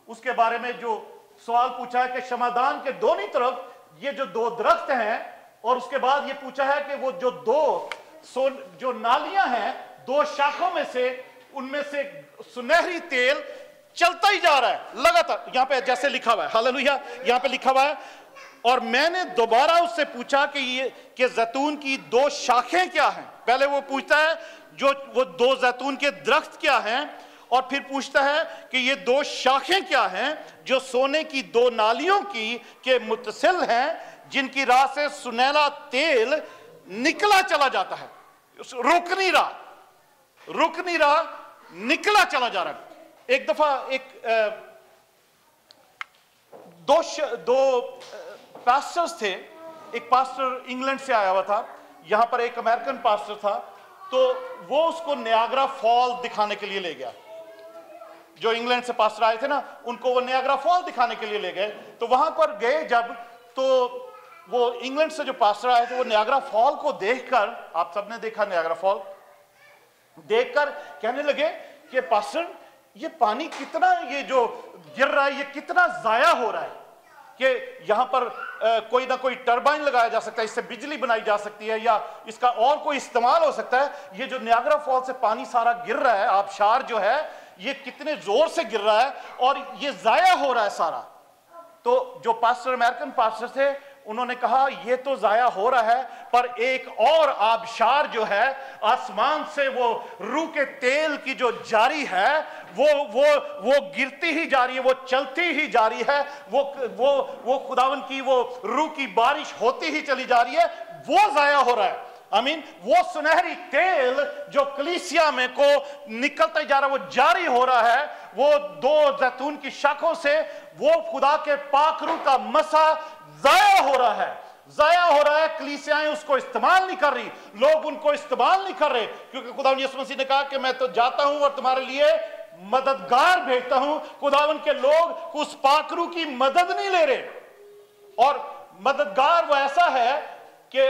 Speaker 1: उसके बारे में जो सवाल पूछा है कि शमादान के दोनों तरफ ये जो 2 दरख्त हैं, और उसके बाद ये पूछा है कि वो जो 2 जो नालियां हैं 2 शाखों में से, उनमें से सुनहरी तेल चलता ही जा रहा है लगातार। यहां पे जैसे लिखा हुआ है, हालेलुया, यहां पे लिखा हुआ है और मैंने दोबारा उससे पूछा कि जैतून की दो शाखें क्या हैं। पहले वो पूछता है जो वो दो जैतून के दरख्त क्या हैं, और फिर पूछता है कि ये दो शाखें क्या हैं जो सोने की दो नालियों की के मुतसिल हैं, जिनकी राह से सुनहरा तेल निकला चला जाता है। रुक नहीं रहा, निकला चला जा रहा है। एक दफा दो पास्टर्स थे। एक पास्टर इंग्लैंड से आया हुआ था, यहां पर एक अमेरिकन पास्टर था, तो वो उसको नियाग्रा फॉल दिखाने के लिए ले गया। जो इंग्लैंड से पास्टर आए थे ना, उनको वो नियाग्रा फॉल दिखाने के लिए ले गए। तो वहां पर गए जब, तो वो इंग्लैंड से जो पास्टर आए थे, वो नियाग्रा फॉल को देखकर, आप सबने देखा नियाग्रा फॉल, देखकर कहने लगे कि पास्टर ये पानी कितना, ये जो गिर रहा है, ये कितना जाया हो रहा है कि यहां पर कोई ना कोई टरबाइन लगाया जा सकता है, इससे बिजली बनाई जा सकती है, या इसका और कोई इस्तेमाल हो सकता है। ये जो नियाग्रा फॉल से पानी सारा गिर रहा है, आबशार जो है, ये कितने जोर से गिर रहा है और ये जाया हो रहा है सारा। तो जो पास्टर, अमेरिकन पास्टर थे, उन्होंने कहा ये तो जाया हो रहा है, पर एक और आबशार जो है आसमान से, वो रूह के तेल की जो जारी है, वो गिरती ही जा रही है, वो चलती ही जा रही है, वो खुदावन की वो रूह की बारिश होती ही चली जा रही है, वो जाया हो रहा है। वो सुनहरी तेल जो कलीसिया में को निकलता जा रहा है, वो जारी हो रहा है, वो दो जैतून की शाखों से, वो खुदा के पाक रूह का मसा जाया हो रहा है। कलीसियाएं उसको इस्तेमाल नहीं कर रही, लोग उनको इस्तेमाल नहीं कर रहे, क्योंकि खुदावन यीशु मसीह ने कहा कि मैं तो जाता हूं और तुम्हारे लिए मददगार भेजता हूं। खुदावन के लोग उस पाक रूह की मदद नहीं ले रहे, और मददगार वो ऐसा है कि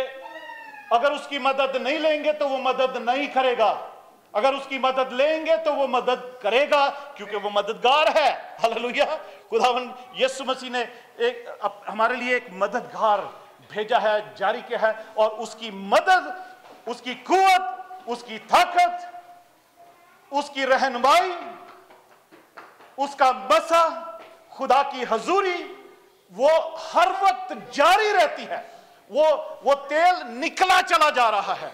Speaker 1: अगर उसकी मदद नहीं लेंगे तो वो मदद नहीं करेगा, अगर उसकी मदद लेंगे तो वो मदद करेगा, क्योंकि वो मददगार है। हालेलुया। खुदावन यीशु मसीह ने हमारे लिए एक मददगार भेजा है, जारी किया है, और उसकी मदद, उसकी कुव्वत, उसकी ताकत, उसकी रहनुमाई, उसका मसा, खुदा की हजूरी, वो हर वक्त जारी रहती है। वो तेल निकला चला जा रहा है,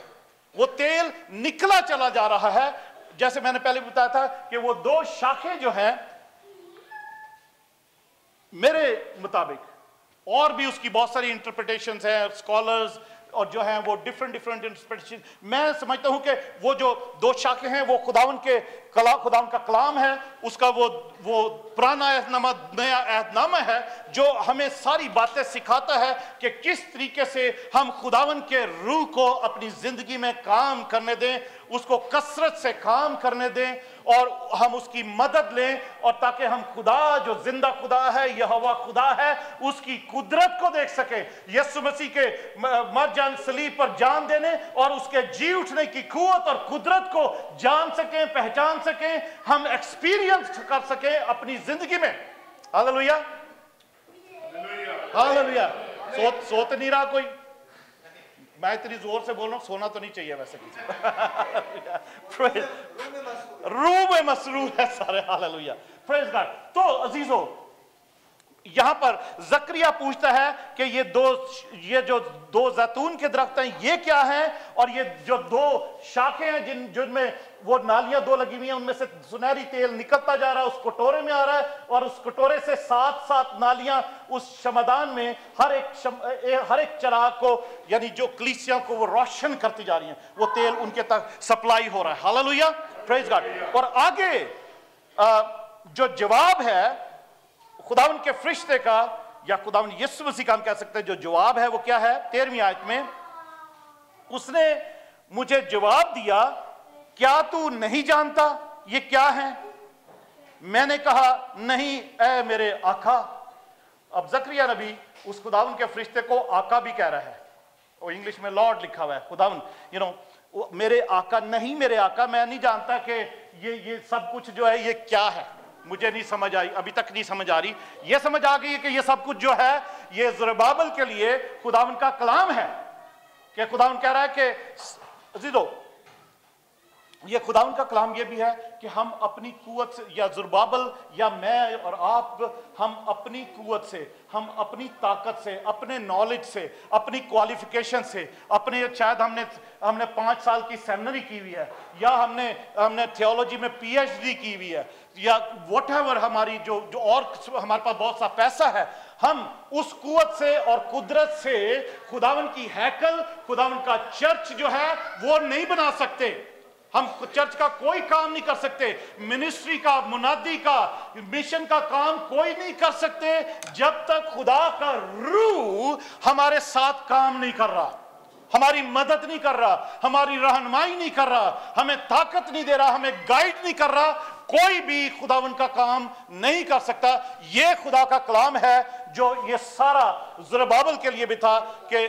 Speaker 1: वो तेल निकला चला जा रहा है। जैसे मैंने पहले बताया था कि वो दो शाखें जो हैं, मेरे मुताबिक, और भी उसकी बहुत सारी इंटरप्रिटेशंस हैं, स्कॉलर्स और जो हैं वो डिफरेंट इंटरप्रिटेशन। मैं समझता हूं कि वो जो दो शाखें हैं, वो खुदावन का कलाम है, उसका वो पुराना अहदनामा, नया अहदनामा है, जो हमें सारी बातें सिखाता है कि किस तरीके से हम खुदावन के रूह को अपनी जिंदगी में काम करने दें, उसको कसरत से काम करने दें, और हम उसकी मदद लें, और ताकि हम खुदा जो जिंदा खुदा है, यहोवा खुदा है, उसकी कुदरत को देख सकें। यीशु मसीह के मर जान, सलीब पर जान देने और उसके जी उठने की कुव्वत और कुदरत को जान सकें, पहचान सकें, हम एक्सपीरियंस कर सकें अपनी जिंदगी में। Hallelujah, hallelujah. सोत नहीं रहा कोई? मैं इतनी जोर से बोल रहा हूं, सोना तो नहीं चाहिए वैसे किसी को। रूह में मसरूफ है सारे। Hallelujah, praise God. तो अजीजों, यहां पर जकरिया पूछता है कि ये जो दो जैतून के दरख्त हैं, ये क्या हैं, और ये जो दो शाखें हैं जिनमें वो नालियां दो लगी हुई हैं, उनमें से सुनहरी तेल निकलता जा रहा है, उस कटोरे में आ रहा है, और उस कटोरे से 7 नालियां उस शमदान में हर एक चिराग को, यानी जो कलीसिया को वो रोशन करती जा रही हैं, वो तेल उनके तक सप्लाई हो रहा है। Hallelujah, praise God. और आगे जो जवाब है खुदावन के फरिश्ते का, या खुदावन यीशु मसीह का हम कह सकते हैं, जो जवाब है वो क्या है? 13वीं आयत में उसने मुझे जवाब दिया, क्या तू नहीं जानता ये क्या है? मैंने कहा, नहीं ऐ मेरे आका। अब जकरिया नबी उस खुदावन के फरिश्ते को आका भी कह रहा है, और इंग्लिश में लॉर्ड लिखा हुआ है, खुदावन मेरे आका। नहीं मेरे आका, मैं नहीं जानता कि ये सब कुछ जो है ये क्या है, मुझे नहीं समझ आई, अभी तक नहीं समझ आ रही। ये समझ आ गई कि ये सब कुछ जो है ये ज़रुब्बाबिल के लिए खुदावन का कलाम है, कि खुदावन कह रहा है कि अज़ीज़ों, ये खुदावन का कलाम ये भी है कि हम अपनी कुव्वत से, या ज़ुरबाबल या मैं और आप, हम अपनी कुव्वत से, हम अपनी ताकत से, अपने नॉलेज से, अपनी क्वालिफिकेशन से, अपने शायद हमने 5 साल की सेमिनरी की हुई है, या हमने थियोलॉजी में PhD की हुई है, या व्हाटएवर हमारी जो और हमारे पास बहुत सा पैसा है, हम उस कुव्वत से और कुदरत से खुदावन की हैकल, खुदावन का चर्च जो है वो नहीं बना सकते। हम चर्च का कोई काम नहीं कर सकते, मिनिस्ट्री का, मुनादी का, मिशन का काम कोई नहीं कर सकते जब तक खुदा का रूह हमारे साथ काम नहीं कर रहा, हमारी मदद नहीं कर रहा, हमारी रहनुमाई नहीं कर रहा, हमें ताकत नहीं दे रहा, हमें गाइड नहीं कर रहा। कोई भी खुदावन का काम नहीं कर सकता। ये खुदा का कलाम है जो ये सारा ज़ुरबाबेल के लिए भी था कि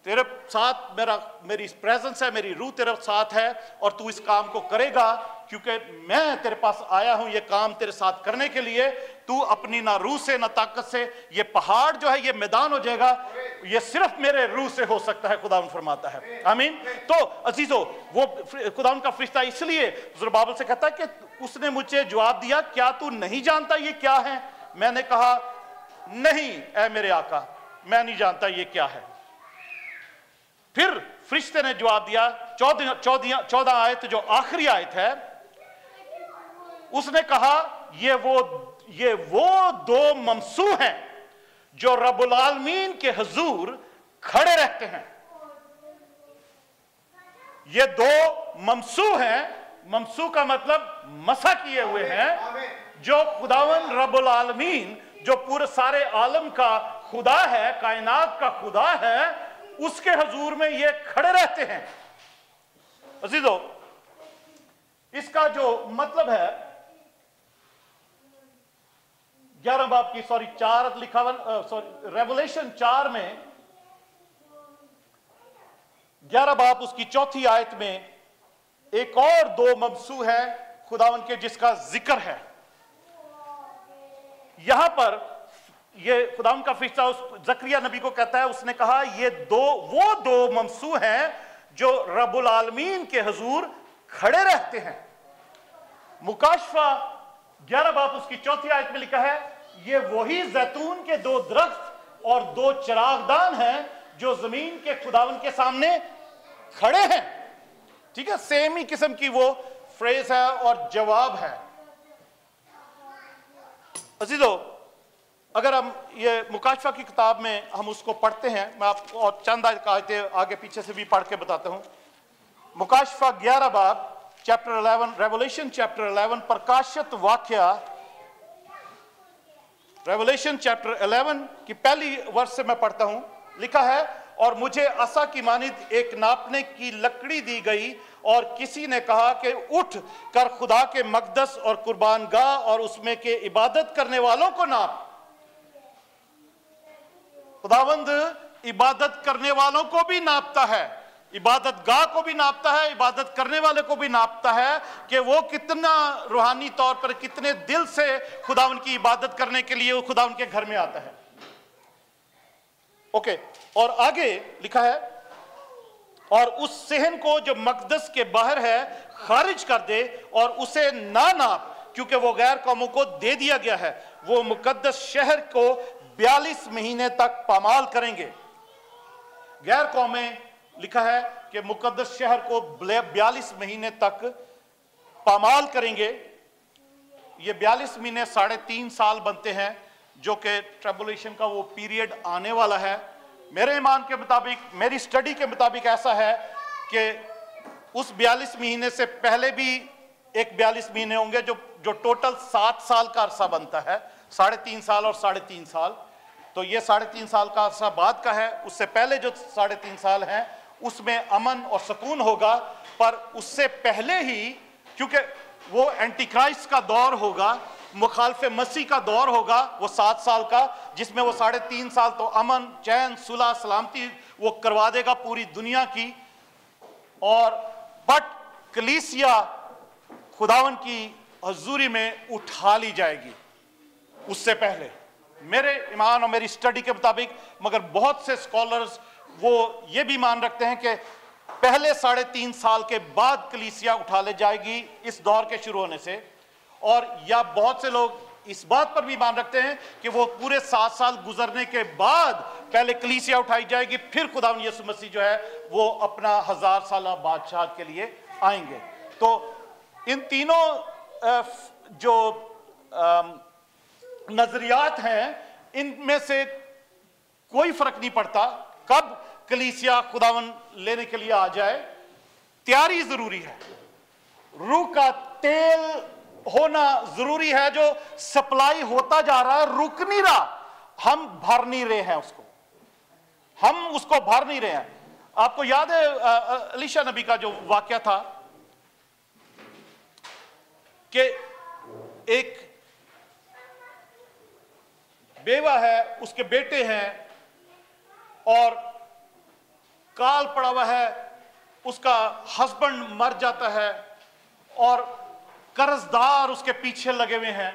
Speaker 1: तेरे साथ मेरी प्रेजेंस है, मेरी रूह तेरे साथ है और तू इस काम को करेगा, क्योंकि मैं तेरे पास आया हूं ये काम तेरे साथ करने के लिए। तू अपनी ना रूह से ना ताकत से, ये पहाड़ जो है ये मैदान हो जाएगा, ये सिर्फ मेरे रूह से हो सकता है, खुदावन फरमाता है। आमीन। तो अजीजों, वो खुदावन का फरिश्ता इसलिए ज़ुरबाबेल से कहता है कि उसने मुझे जवाब दिया, क्या तू नहीं जानता ये क्या है? मैंने कहा नहीं ऐ मेरे आका, मैं नहीं जानता ये क्या है। फिर फरिश्ते ने जवाब दिया, 14 आयत जो आखिरी आयत है, उसने कहा ये वो 2 ममसू हैं जो रब्बुल आलमीन के हुजूर खड़े रहते हैं। ये 2 ममसू हैं, ममसू का मतलब मसा किए हुए हैं, जो खुदावन रब्बुल आलमीन, जो पूरे सारे आलम का खुदा है, कायनात का खुदा है, उसके हुजूर में ये खड़े रहते हैं। अजीजों, इसका जो मतलब है 11 बाब की 4 लिखा हुआ, रेवलेशन 4 में 11 बाब उसकी 4थी आयत में एक और 2 ममसू है खुदावन के, जिसका जिक्र है। यहां पर ये खुदावन का फरिश्ता उस जकरिया नबी को कहता है, उसने कहा ये वो दो ममसू हैं जो रब्बुल आलमीन के हुजूर खड़े रहते हैं। मुकाशफा 11 बाब उसकी 4थी आयत में लिखा है, ये वही जैतून के 2 दरख्त और 2 चिरागदान हैं जो जमीन के खुदावन के सामने खड़े हैं। ठीक है, सेम ही किस्म की वो फ्रेज है और जवाब है। अजीजों, अगर हम ये मुकाशफा की किताब में हम उसको पढ़ते हैं, मैं आपको और चंद आयतें आगे पीछे से भी पढ़ के बताता हूं। मुकाशफा 11 बाब चैप्टर 11, रेवलेशन चैप्टर 11, प्रकाशित वाक्या रेवलेशन चैप्टर 11 की पहली वर्ष से मैं पढ़ता हूं। लिखा है, और मुझे असा की मानिद एक नापने की लकड़ी दी गई और किसी ने कहा कि उठ कर खुदा के मकदस और कुर्बानगाह और उसमें के इबादत करने वालों को नाप। खुदावंद इबादत करने वालों को भी नापता है, इबादत गाह को भी नापता है, इबादत करने वाले को भी नापता है कि वो कितना रूहानी तौर पर, कितने दिल से खुदावंद की इबादत करने के लिए वो खुदावंद के घर में आता है। ओके, और आगे लिखा है, और उस सेहन को जो मकदस के बाहर है खारिज कर दे और उसे ना नाप, क्योंकि वो गैर कौमों को दे दिया गया है। वो मुकद्दस शहर को 42 महीने तक पामाल करेंगे। गैर कौमें लिखा है कि मुकद्दस शहर को 42 महीने तक पामाल करेंगे। ये 42 महीने 3.5 साल बनते हैं, जो कि ट्रिबुलेशन का वो पीरियड आने वाला है। मेरे ईमान के मुताबिक, मेरी स्टडी के मुताबिक ऐसा है कि उस 42 महीने से पहले भी एक 42 महीने होंगे, जो टोटल 7 साल का अरसा बनता है। 3.5 साल और 3.5 साल, तो ये 3.5 साल का अरसा बाद का है। उससे पहले जो 3.5 साल हैं उसमें अमन और सुकून होगा। पर उससे पहले ही, क्योंकि वो एंटीक्राइस्ट का दौर होगा, मुखालफे मसीह का दौर होगा, वो 7 साल का, जिसमें वो 3.5 साल तो अमन, चैन, सुलह, सलामती वो करवा देगा पूरी दुनिया की। और बट कलीसिया खुदावन की हजूरी में उठा ली जाएगी उससे पहले, मेरे ईमान और मेरी स्टडी के मुताबिक। मगर बहुत से स्कॉलर्स वो ये भी मान रखते हैं कि पहले 3.5 साल के बाद कलीसिया उठा ले जाएगी इस दौर के शुरू होने से। और या बहुत से लोग इस बात पर भी ईमान रखते हैं कि वो पूरे 7 साल गुजरने के बाद पहले कलीसिया उठाई जाएगी, फिर खुदावंद यीशु मसीह जो है वो अपना 1000 साला बादशाह के लिए आएंगे। तो इन तीनों जो नजरियात हैं इनमें से कोई फर्क नहीं पड़ता कब कलीसिया खुदावंद लेने के लिए आ जाए, तैयारी जरूरी है। रूह का तेल होना जरूरी है, जो सप्लाई होता जा रहा है, रुक नहीं रहा, हम भर नहीं रहे हैं उसको, हम उसको भर नहीं रहे हैं। आपको याद है एलीशा नबी का जो वाकया था कि एक बेवा है, उसके बेटे हैं और काल पड़ा हुआ है, उसका हस्बैंड मर जाता है और कर्जदार उसके पीछे लगे हुए हैं।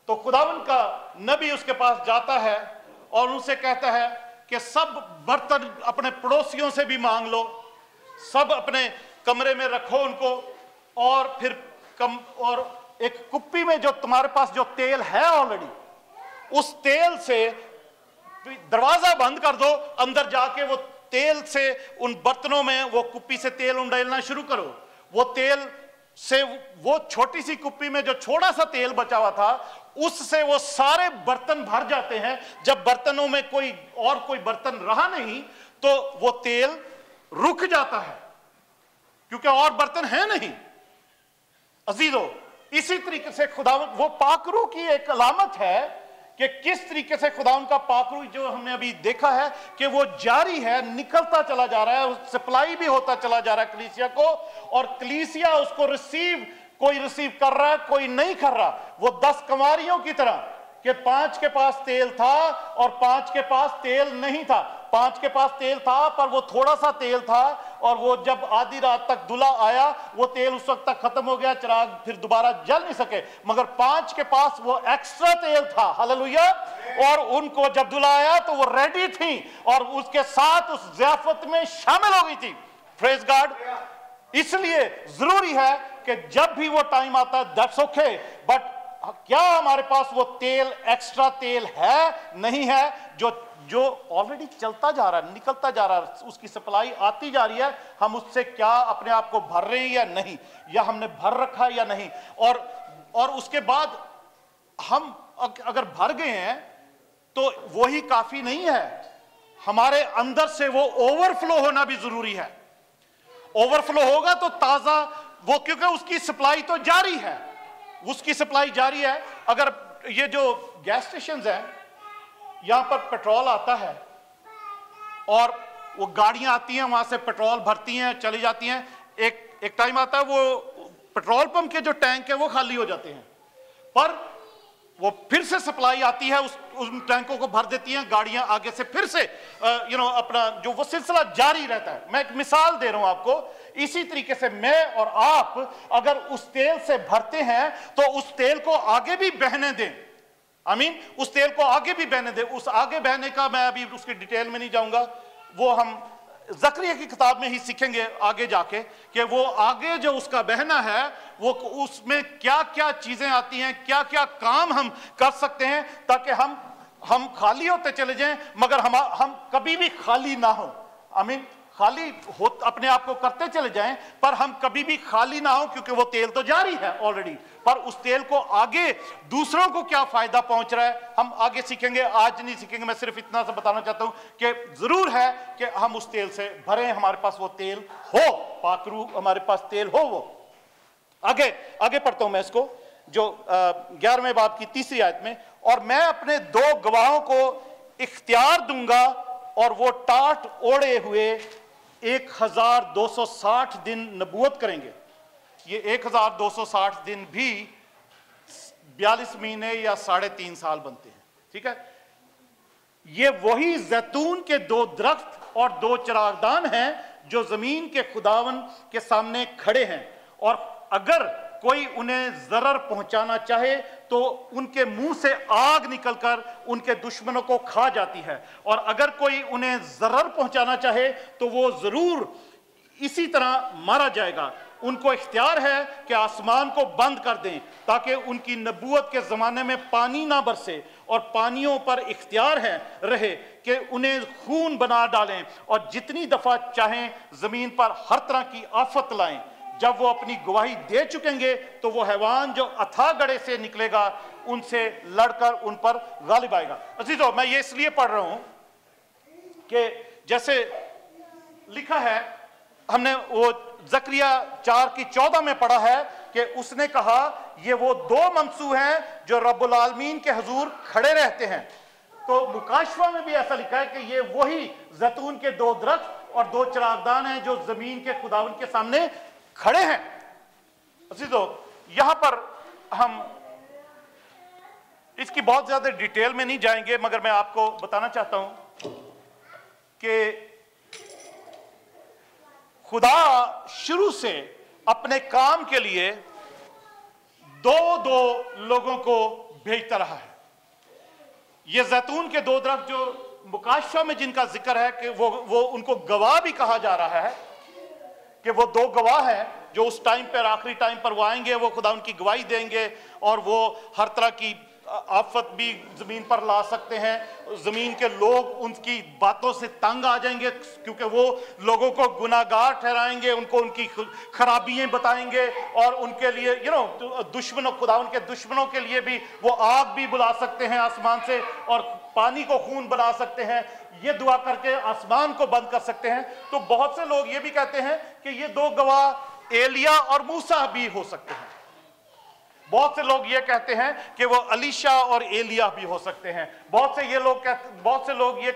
Speaker 1: तो खुदावंद का नबी उसके पास जाता है और उनसे कहता है कि सब बर्तन अपने पड़ोसियों से भी मांग लो, सब अपने कमरे में रखो उनको, और फिर और एक कुप्पी में जो तुम्हारे पास जो तेल है ऑलरेडी, उस तेल से दरवाजा बंद कर दो, अंदर जाके वो तेल से उन बर्तनों में वो कुप्पी से तेल उंडेलना शुरू करो। वो तेल से वो छोटी सी कुप्पी में जो छोटा सा तेल बचा हुआ था उससे वो सारे बर्तन भर जाते हैं। जब बर्तनों में कोई बर्तन रहा नहीं तो वो तेल रुक जाता है, क्योंकि और बर्तन है नहीं। अजीजों, इसी तरीके से खुदावंद, वो पाकरू की एक अलामत है कि किस तरीके से खुदावंद का पाकरू जो हमने अभी देखा है कि वो जारी है, निकलता चला जा रहा है, सप्लाई भी होता चला जा रहा है कलीसिया को, और कलीसिया उसको कोई रिसीव कर रहा है, कोई नहीं कर रहा। वो 10 कंवारियों की तरह कि 5 के पास तेल था और 5 के पास तेल नहीं था। 5 के पास तेल था पर वो थोड़ा सा तेल था, और वो जब आधी रात तक दूल्हा आया वो तेल उस वक्त तक खत्म हो गया, चिराग फिर दोबारा जल नहीं सके। मगर 5 के पास वो एक्स्ट्रा तेल था, हालेलुया। और उनको जब दूल्हा आया तो वो रेडी थी और उसके साथ उस ज़ियाफत में शामिल हो गई थी। Praise God. इसलिए जरूरी है कि जब भी वो टाइम आता है, दैट्स ओके, बट क्या हमारे पास वो तेल, एक्स्ट्रा तेल है, नहीं है, जो ऑलरेडी चलता जा रहा है, निकलता जा रहा है, उसकी सप्लाई आती जा रही है, हम उससे क्या अपने आप को भर रहे हैं या नहीं, या हमने भर रखा है या नहीं। और उसके बाद हम अगर भर गए हैं तो वही काफी नहीं है, हमारे अंदर से वो ओवरफ्लो होना भी जरूरी है। ओवरफ्लो होगा तो ताजा वो, क्योंकि उसकी सप्लाई तो जारी है, उसकी सप्लाई जारी है। अगर ये जो गैस स्टेशन हैं, यहां पर पेट्रोल आता है और वो गाड़ियां आती हैं, वहां से पेट्रोल भरती हैं, चली जाती हैं। एक टाइम आता है वो पेट्रोल पंप के जो टैंक है वो खाली हो जाते हैं, पर वो फिर से सप्लाई आती है, उन टैंकों को भर देती हैं गाड़ियां, आगे से फिर से अपना जो वो सिलसिला जारी रहता है। मैं एक मिसाल दे रहा हूं आपको। इसी तरीके से मैं और आप अगर उस तेल से भरते हैं तो उस तेल को आगे भी बहने दें, आमीन, उस तेल को आगे भी बहने दें। उस आगे बहने का मैं अभी उसकी डिटेल में नहीं जाऊंगा, वो हम ज़करिया की किताब में ही सीखेंगे आगे जाके कि वो आगे जो उसका बहना है वो उसमें क्या क्या चीजें आती हैं, क्या क्या काम हम कर सकते हैं ताकि हम खाली होते चले जाएं मगर हम कभी भी खाली ना हो। आमीन, खाली हो अपने आप को करते चले जाएं पर हम कभी भी खाली ना हो, क्योंकि वो तेल तो जारी है ऑलरेडी, पर उस तेल को आगे दूसरों को क्या फायदा पहुंच रहा है हम आगे सीखेंगे, आज नहीं सीखेंगे। मैं सिर्फ इतना सा बताना चाहता हूं कि जरूर है कि हम उस तेल से भरें, हमारे पास वो तेल हो, पाकरू हमारे पास तेल हो। वो आगे पढ़ता हूं मैं इसको, जो 11वें बाब की 3री आयत में, और मैं अपने 2 गवाहों को इख्तियार दूंगा और वो टाट ओढ़े हुए 1260 दिन नबूवत करेंगे। ये 1260 दिन भी 42 महीने या 3.5 साल बनते हैं, ठीक है। ये वही जैतून के 2 दरख्त और 2 चिरागदान हैं जो जमीन के खुदावन के सामने खड़े हैं, और अगर कोई उन्हें जरर पहुंचाना चाहे तो उनके मुंह से आग निकलकर उनके दुश्मनों को खा जाती है, और अगर कोई उन्हें जरर पहुंचाना चाहे तो वो जरूर इसी तरह मारा जाएगा। उनको इख्तियार है कि आसमान को बंद कर दें ताकि उनकी नबूवत के ज़माने में पानी ना बरसे, और पानियों पर इख्तियार है रहे कि उन्हें खून बना डालें, और जितनी दफ़ा चाहें ज़मीन पर हर तरह की आफत लाएं। जब वो अपनी गवाही दे चुकेंगे तो वो हैवान जो अथाह गढ़े से निकलेगा उनसे लड़कर उन पर गालिब आएगा। अजीजों, मैं ये इसलिए पढ़ रहा हूं कि जैसे लिखा है, हमने वो ज़करिया 4:14 में पढ़ा है कि उसने कहा ये वो दो ममसू हैं जो रब्बुल आलमीन के हुजूर खड़े रहते हैं। तो मुकाशवा में भी ऐसा लिखा है कि ये वही जैतून के दो दरख्त और दो चिरागदान हैं जो जमीन के खुदावन के सामने खड़े हैं। अजीजों, यहां पर हम इसकी बहुत ज्यादा डिटेल में नहीं जाएंगे, मगर मैं आपको बताना चाहता हूं कि खुदा शुरू से अपने काम के लिए दो दो लोगों को भेजता रहा है। ये जैतून के दो दरख्त जो मुकाशवा में जिनका जिक्र है कि वो उनको गवाह भी कहा जा रहा है कि वो दो गवाह हैं जो उस टाइम पर, आखिरी टाइम पर वो आएंगे, वो खुदा उनकी गवाही देंगे, और वो हर तरह की आफत भी जमीन पर ला सकते हैं। जमीन के लोग उनकी बातों से तंग आ जाएंगे क्योंकि वो लोगों को गुनाहगार ठहराएंगे, उनको उनकी खराबियां बताएंगे, और उनके लिए दुश्मनों, खुदा उनके दुश्मनों के लिए भी वो आग भी बुला सकते हैं आसमान से, और पानी को खून बना सकते हैं। ये दुआ करके आसमान को बंद कर सकते हैं। तो बहुत से लोग ये भी कहते हैं कि ये दो गवाह एलिया और मूसा भी हो सकते हैं। बहुत से लोग ये कहते हैं कि वो अलीशा और एलिया भी हो सकते हैं। बहुत से लोग ये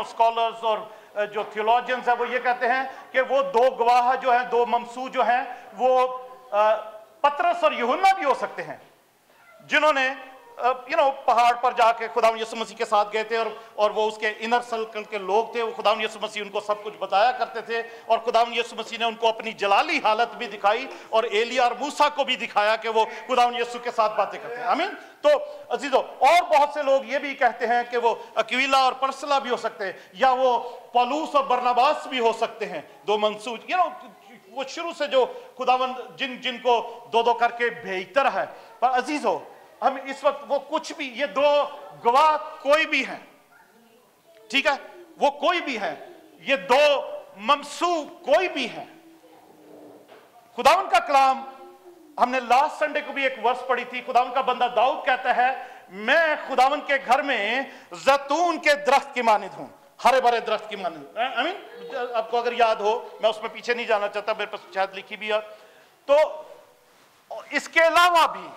Speaker 1: स्कॉलर्स और जो थियोलॉजियंस है वो ये कहते हैं कि वो दो गवाह जो हैं, दो ममसू जो हैं, वो पतरस और यूहन्ना भी हो सकते हैं, जिन्होंने पहाड़ पर जाके खुदावंद यीशु मसीह के साथ गए थे, और वो उसके इनर सर्कल के लोग थे। वो खुदावंद यीशु मसीह उनको सब कुछ बताया करते थे, और खुदावंद यीशु मसीह ने उनको अपनी जलाली हालत भी दिखाई, और एलिया और मूसा को भी दिखाया कि वो खुदावंद यीशु के साथ बातें करते हैं। आमीन। तो अजीजों, और बहुत से लोग ये भी कहते हैं कि वो अक्विला और परसला भी हो सकते हैं, या वो पौलुस और बरनबास भी हो सकते हैं, दो मंसूज। वो शुरू से जो खुदावंद जिनको दो दो करके भेजता रहा है। पर अजीजों, हम इस वक्त वो कुछ भी, ये दो गवाह कोई भी हैं, ठीक है, वो कोई भी है, ये दो ममसू कोई भी है। खुदावन का कलाम, हमने लास्ट संडे को भी एक वर्स पढ़ी थी। खुदावन का बंदा दाऊद कहता है, मैं खुदावन के घर में जैतून के दरख्त की मानिंद हूं, हरे भरे दरख्त की मानिंद। आई मीन, आपको अगर याद हो, मैं उसमें पीछे नहीं जाना चाहता, मेरे पास शायद लिखी भी है। तो इसके अलावा भी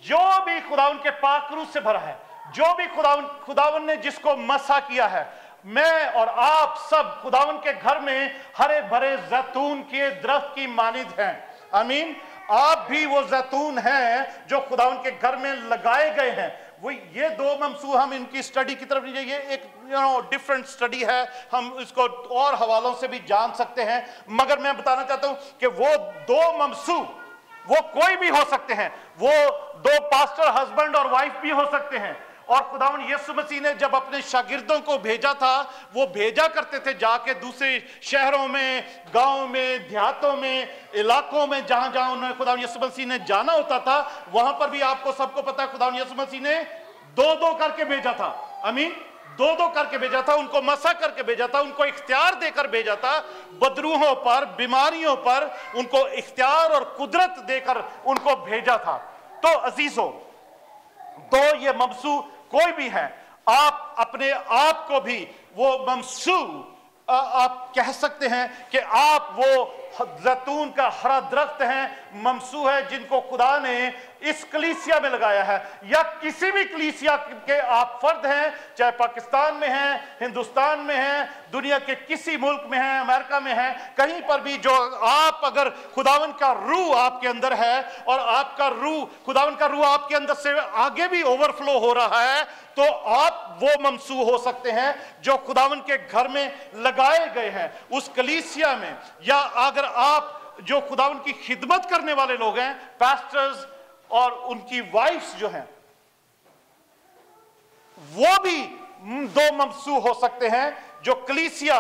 Speaker 1: जो भी खुदावन के पाकरू से भरा है, जो भी खुदावन ने जिसको मसा किया है, मैं और आप सब खुदावन के घर में हरे भरे जैतून के दरख्त की मानिंद हैं। आमीन। आप भी वो जैतून हैं जो खुदावन के घर में लगाए गए हैं। वो ये दो ममसू, हम इनकी स्टडी की तरफ नहीं जाइए, एक डिफरेंट स्टडी है, हम इसको और हवालों से भी जान सकते हैं, मगर मैं बताना चाहता हूं कि वो दो ममसू वो कोई भी हो सकते हैं। वो दो पास्टर हस्बैंड और वाइफ भी हो सकते हैं। और खुदावंद यीशु मसीह ने जब अपने शागिर्दों को भेजा था, वो भेजा करते थे जाके दूसरे शहरों में, गांव में, देहातों में, इलाकों में, जहां जहां उन्होंने खुदावंद यीशु मसीह ने जाना होता था, वहां पर भी आपको सबको पता है खुदावंद यीशु मसीह ने दो दो करके भेजा था। आमीन। दो दो करके भेजा था, उनको मसा करके भेजा था, उनको इख्तियार देकर भेजा था, बदरूहों पर, बीमारियों पर उनको इख्तियार और कुदरत देकर उनको भेजा था। तो अजीजों, दो ये ममसू कोई भी है। आप अपने आप को भी वो ममसू आप कह सकते हैं कि आप वो जैतून का हरा दरख्त हैं, ममसू है, जिनको खुदा ने इस कलीसिया में लगाया है, या किसी भी कलीसिया के आप फर्द हैं, चाहे पाकिस्तान में हैं, हिंदुस्तान में हैं, दुनिया के किसी मुल्क में हैं, अमेरिका में हैं, कहीं पर भी जो आप अगर खुदावन का रूह आपके अंदर है और आपका रूह, खुदावन का रूह आपके अंदर से आगे भी ओवरफ्लो हो रहा है, तो आप वो ममसू हो सकते हैं जो खुदावन के घर में लगाए गए हैं, उस कलीसिया में। या अगर आप जो खुदावन की खिदमत करने वाले लोग हैं, पास्टर्स और उनकी वाइफ्स जो हैं, वो भी दो ममसू हो सकते हैं। जो कलीसिया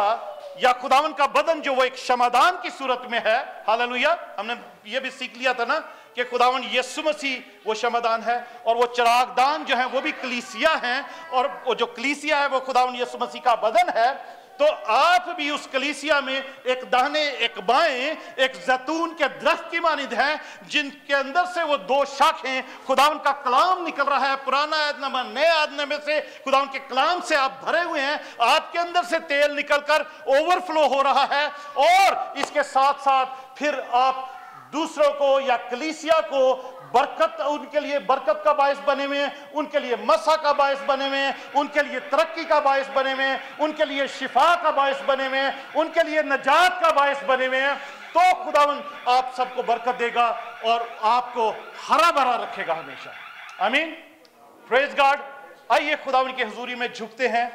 Speaker 1: या खुदावन का बदन जो वो एक क्षमादान की सूरत में है, हालेलुया। हमने ये भी सीख लिया था ना कि खुदावन यीशु मसीह वो क्षमादान है, और वो चिरागदान जो है वो भी कलीसिया है, और वो जो कलीसिया है वो खुदावन यीशु मसीह का बदन है। तो आप भी उस कलीसिया में एक दाहिने एक बाएं एक जैतून के दरख्त की मानिंद हैं, जिनके अंदर से वो दो शाखें, खुदावन का कलाम निकल रहा है। पुराना आयतनामा नए आयतनामे से खुदावन के कलाम से आप भरे हुए हैं। आपके अंदर से तेल निकलकर ओवरफ्लो हो रहा है, और इसके साथ साथ फिर आप दूसरों को या कलीसिया को बरकत, उनके लिए बरकत का बायस बने हुए हैं, उनके लिए मसा का बायस बने हुए हैं, उनके लिए तरक्की का बायस बने हुए हैं, उनके लिए शिफा का बायस बने हुए हैं, उनके लिए नजात का बायस बने हुए हैं। तो खुदावन आप सबको बरकत देगा और आपको हरा भरा रखेगा हमेशा। आमीन, प्रेज गॉड। आइए खुदावन की हुजूरी में झुकते हैं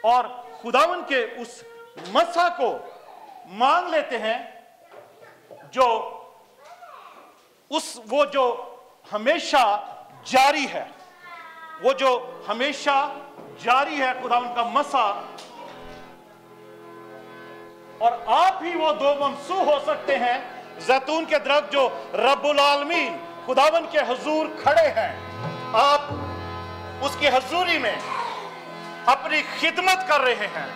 Speaker 1: और खुदावन के उस मसा को मांग लेते हैं, जो वो जो हमेशा जारी है, वो जो हमेशा जारी है, खुदावन का मसा। और आप ही वो दो ममसू हो सकते हैं, जैतून के दरख्त जो रब्बुल आलमीन खुदावन के हुजूर खड़े हैं। आप उसकी हुजूरी में अपनी खिदमत कर रहे हैं,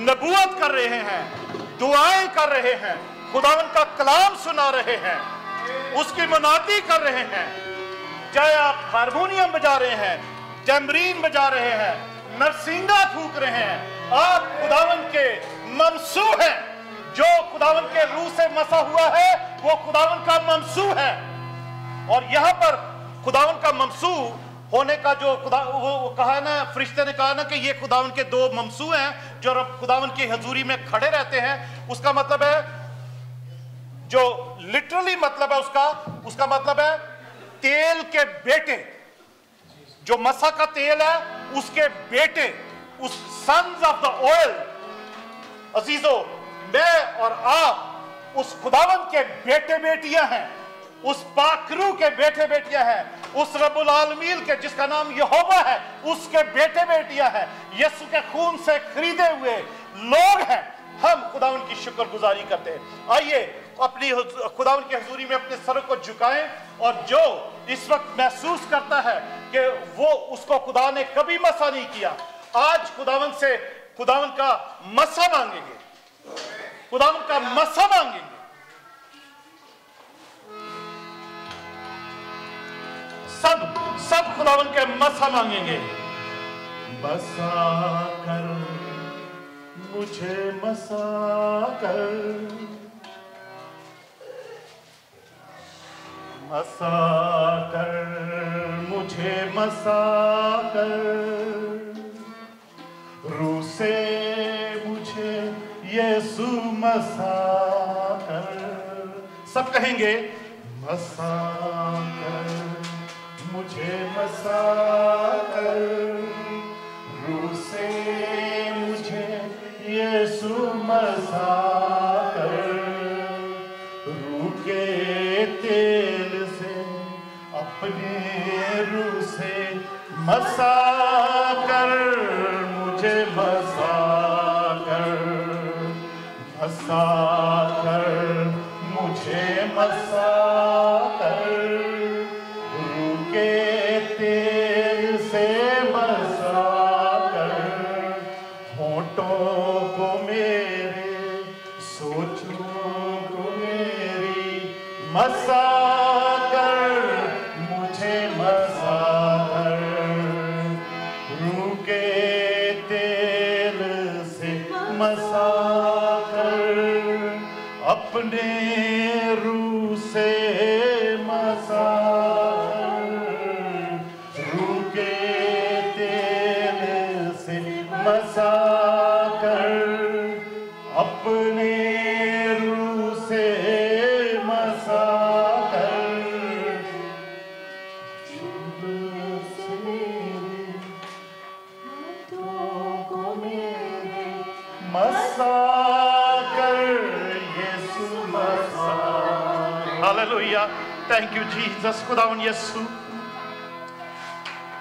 Speaker 1: नबूवत कर रहे हैं, दुआएं कर रहे हैं, खुदावन का कलाम सुना रहे हैं, उसकी मुनादी कर रहे हैं। चाहे आप हारमोनियम बजा रहे हैं, टैम्बरीन बजा रहे हैं, नरसिंगा फूंक रहे हैं, आप खुदावन के ममसू हैं। जो खुदावन के रूह से मसा हुआ है वो खुदावन का ममसू है। और यहां पर खुदावन का ममसू होने का जो वो कहा है ना, फरिश्ते ने कहा ना कि ये खुदावन के दो ममसू हैं जो रब खुदावन की हजूरी में खड़े रहते हैं। उसका मतलब है, जो लिटरली मतलब है उसका मतलब है तेल के बेटे, जो मसा का तेल है उसके बेटे, उस सन्स ऑफ द ऑयल। अजीजों, मैं और आप उस खुदावन के बेटे बेटियां हैं, उस पाकरू के बेटे बेटियां हैं, उस रब्बुल आलमीन के जिसका नाम यहोवा है उसके बेटे बेटियां हैं, यीशु के खून से खरीदे हुए लोग हैं। हम खुदावन की शुक्रगुजारी करते हैं। आइए अपनी खुदावन की हुजूरी में अपने सर को झुकाएं, और जो इस वक्त महसूस करता है कि वो उसको खुदा ने कभी मसा नहीं किया, आज खुदावन से खुदावन का मसा मांगेंगे, खुदावन का मसा मांगेंगे। सब खुदावन के मसा मांगेंगे।
Speaker 2: मसा कर मुझे, मसा कर, मसा कर मुझे, मसा कर, रूह से मुझे यीशु मसा कर।
Speaker 1: सब कहेंगे
Speaker 2: मसा कर मुझे, मसा कर, रूह से मुझे यीशु मसा कर, रूह के तेल से अपने रूह से मसा कर मुझे, मसा कर, मसा कर मुझे, मसा कर, रूह के तेल से मसा कर, होठों को मेरे, सोचों को मेरी मसा कर मुझे, मसा कर, रूह के तेल से मसा कर, अपने रूह से मसा कर, रूह के तेल से मसा कर, अपने रूह से मसा कर, मसा कर यीशु मसा
Speaker 1: हालेलुया, थैंक यू जीसस। खुदावन यीशु,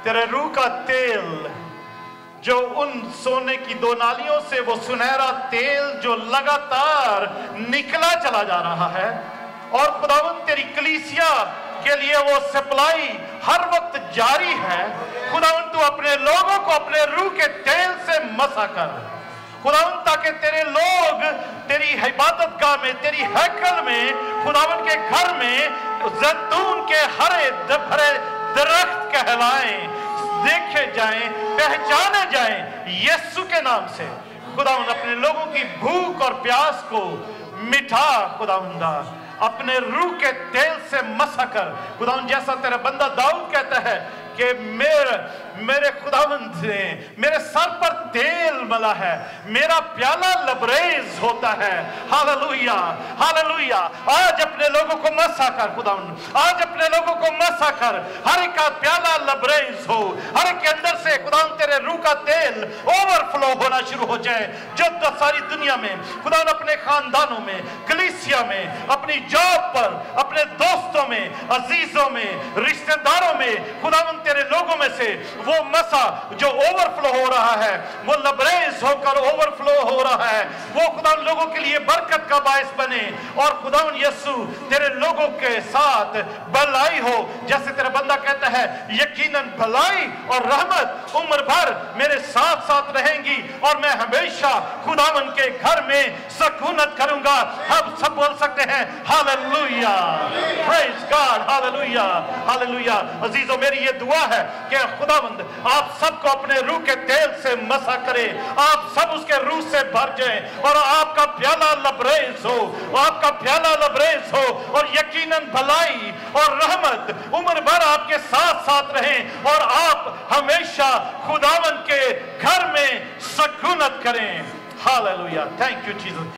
Speaker 1: तेरे रूह का तेल जो उन सोने की दो नालियों से, वो सुनहरा तेल जो लगातार निकला चला जा रहा है, और खुदावन तेरी कलीसिया के लिए वो सप्लाई हर वक्त जारी है। खुदावन तू अपने लोगों को अपने रूह के तेल से मसा कर खुदावन, ताकि तेरे लोग तेरी इबादत गाह में, तेरी हैकल में, खुदावन के घर में जैतून के हरे भरे दरख्त कहलाएं, देखे जाएं, पहचाने जाएं यीशु के नाम से। खुदावन अपने लोगों की भूख और प्यास को मिटा खुदावंदा, अपने रूह के तेल से मसा कर खुदावन। जैसा तेरा बंदा दाऊद कहता है कि मेरे खुदावंद ने मेरे सर पर तेल मला है, मेरा प्याला लबरेज होता है। Hallelujah, hallelujah. आज अपने लोगों को मसा कर खुदावंद, आज अपने लोगों को मसा कर, हर एक का प्याला लबरेज हो, हर एक के अंदर से खुदावंद तेरे रूह का तेल ओवरफ्लो होना शुरू हो जाए। जब तक सारी दुनिया में खुदावंद, अपने खानदानों में, कलीसिया में, अपनी जॉब पर, अपने दोस्तों में, अजीजों में, रिश्तेदारों में खुदावंद तेरे लोगों में से वो मसा जो ओवरफ्लो हो रहा है, वो लबरेज होकर ओवरफ्लो हो रहा है, वो खुदा लोगों के लिए बरकत का बायस बने। और खुदावन यीशु तेरे लोगों के साथ भलाई हो, जैसे तेरा बंदा कहता है, यकीनन भलाई और रहमत उम्र भर मेरे साथ साथ रहेंगी और मैं हमेशा खुदावन के घर में सकूनत करूंगा। हम सब बोल सकते हैं hallelujah, praise God, hallelujah, hallelujah. अजीजों, मेरी ये दुआ है कि खुदावंद आप सबको अपने रूह के तेल से मसा करे, आप सब उसके रूह से भर जाएं और आपका प्याला लबरेज हो, आपका प्याला लबरेज हो, और यकीनन भलाई और रहमत उम्र भर आपके साथ साथ रहें और आप हमेशा खुदावंद के घर में सकूनत करें। Hallelujah, thank you Jesus.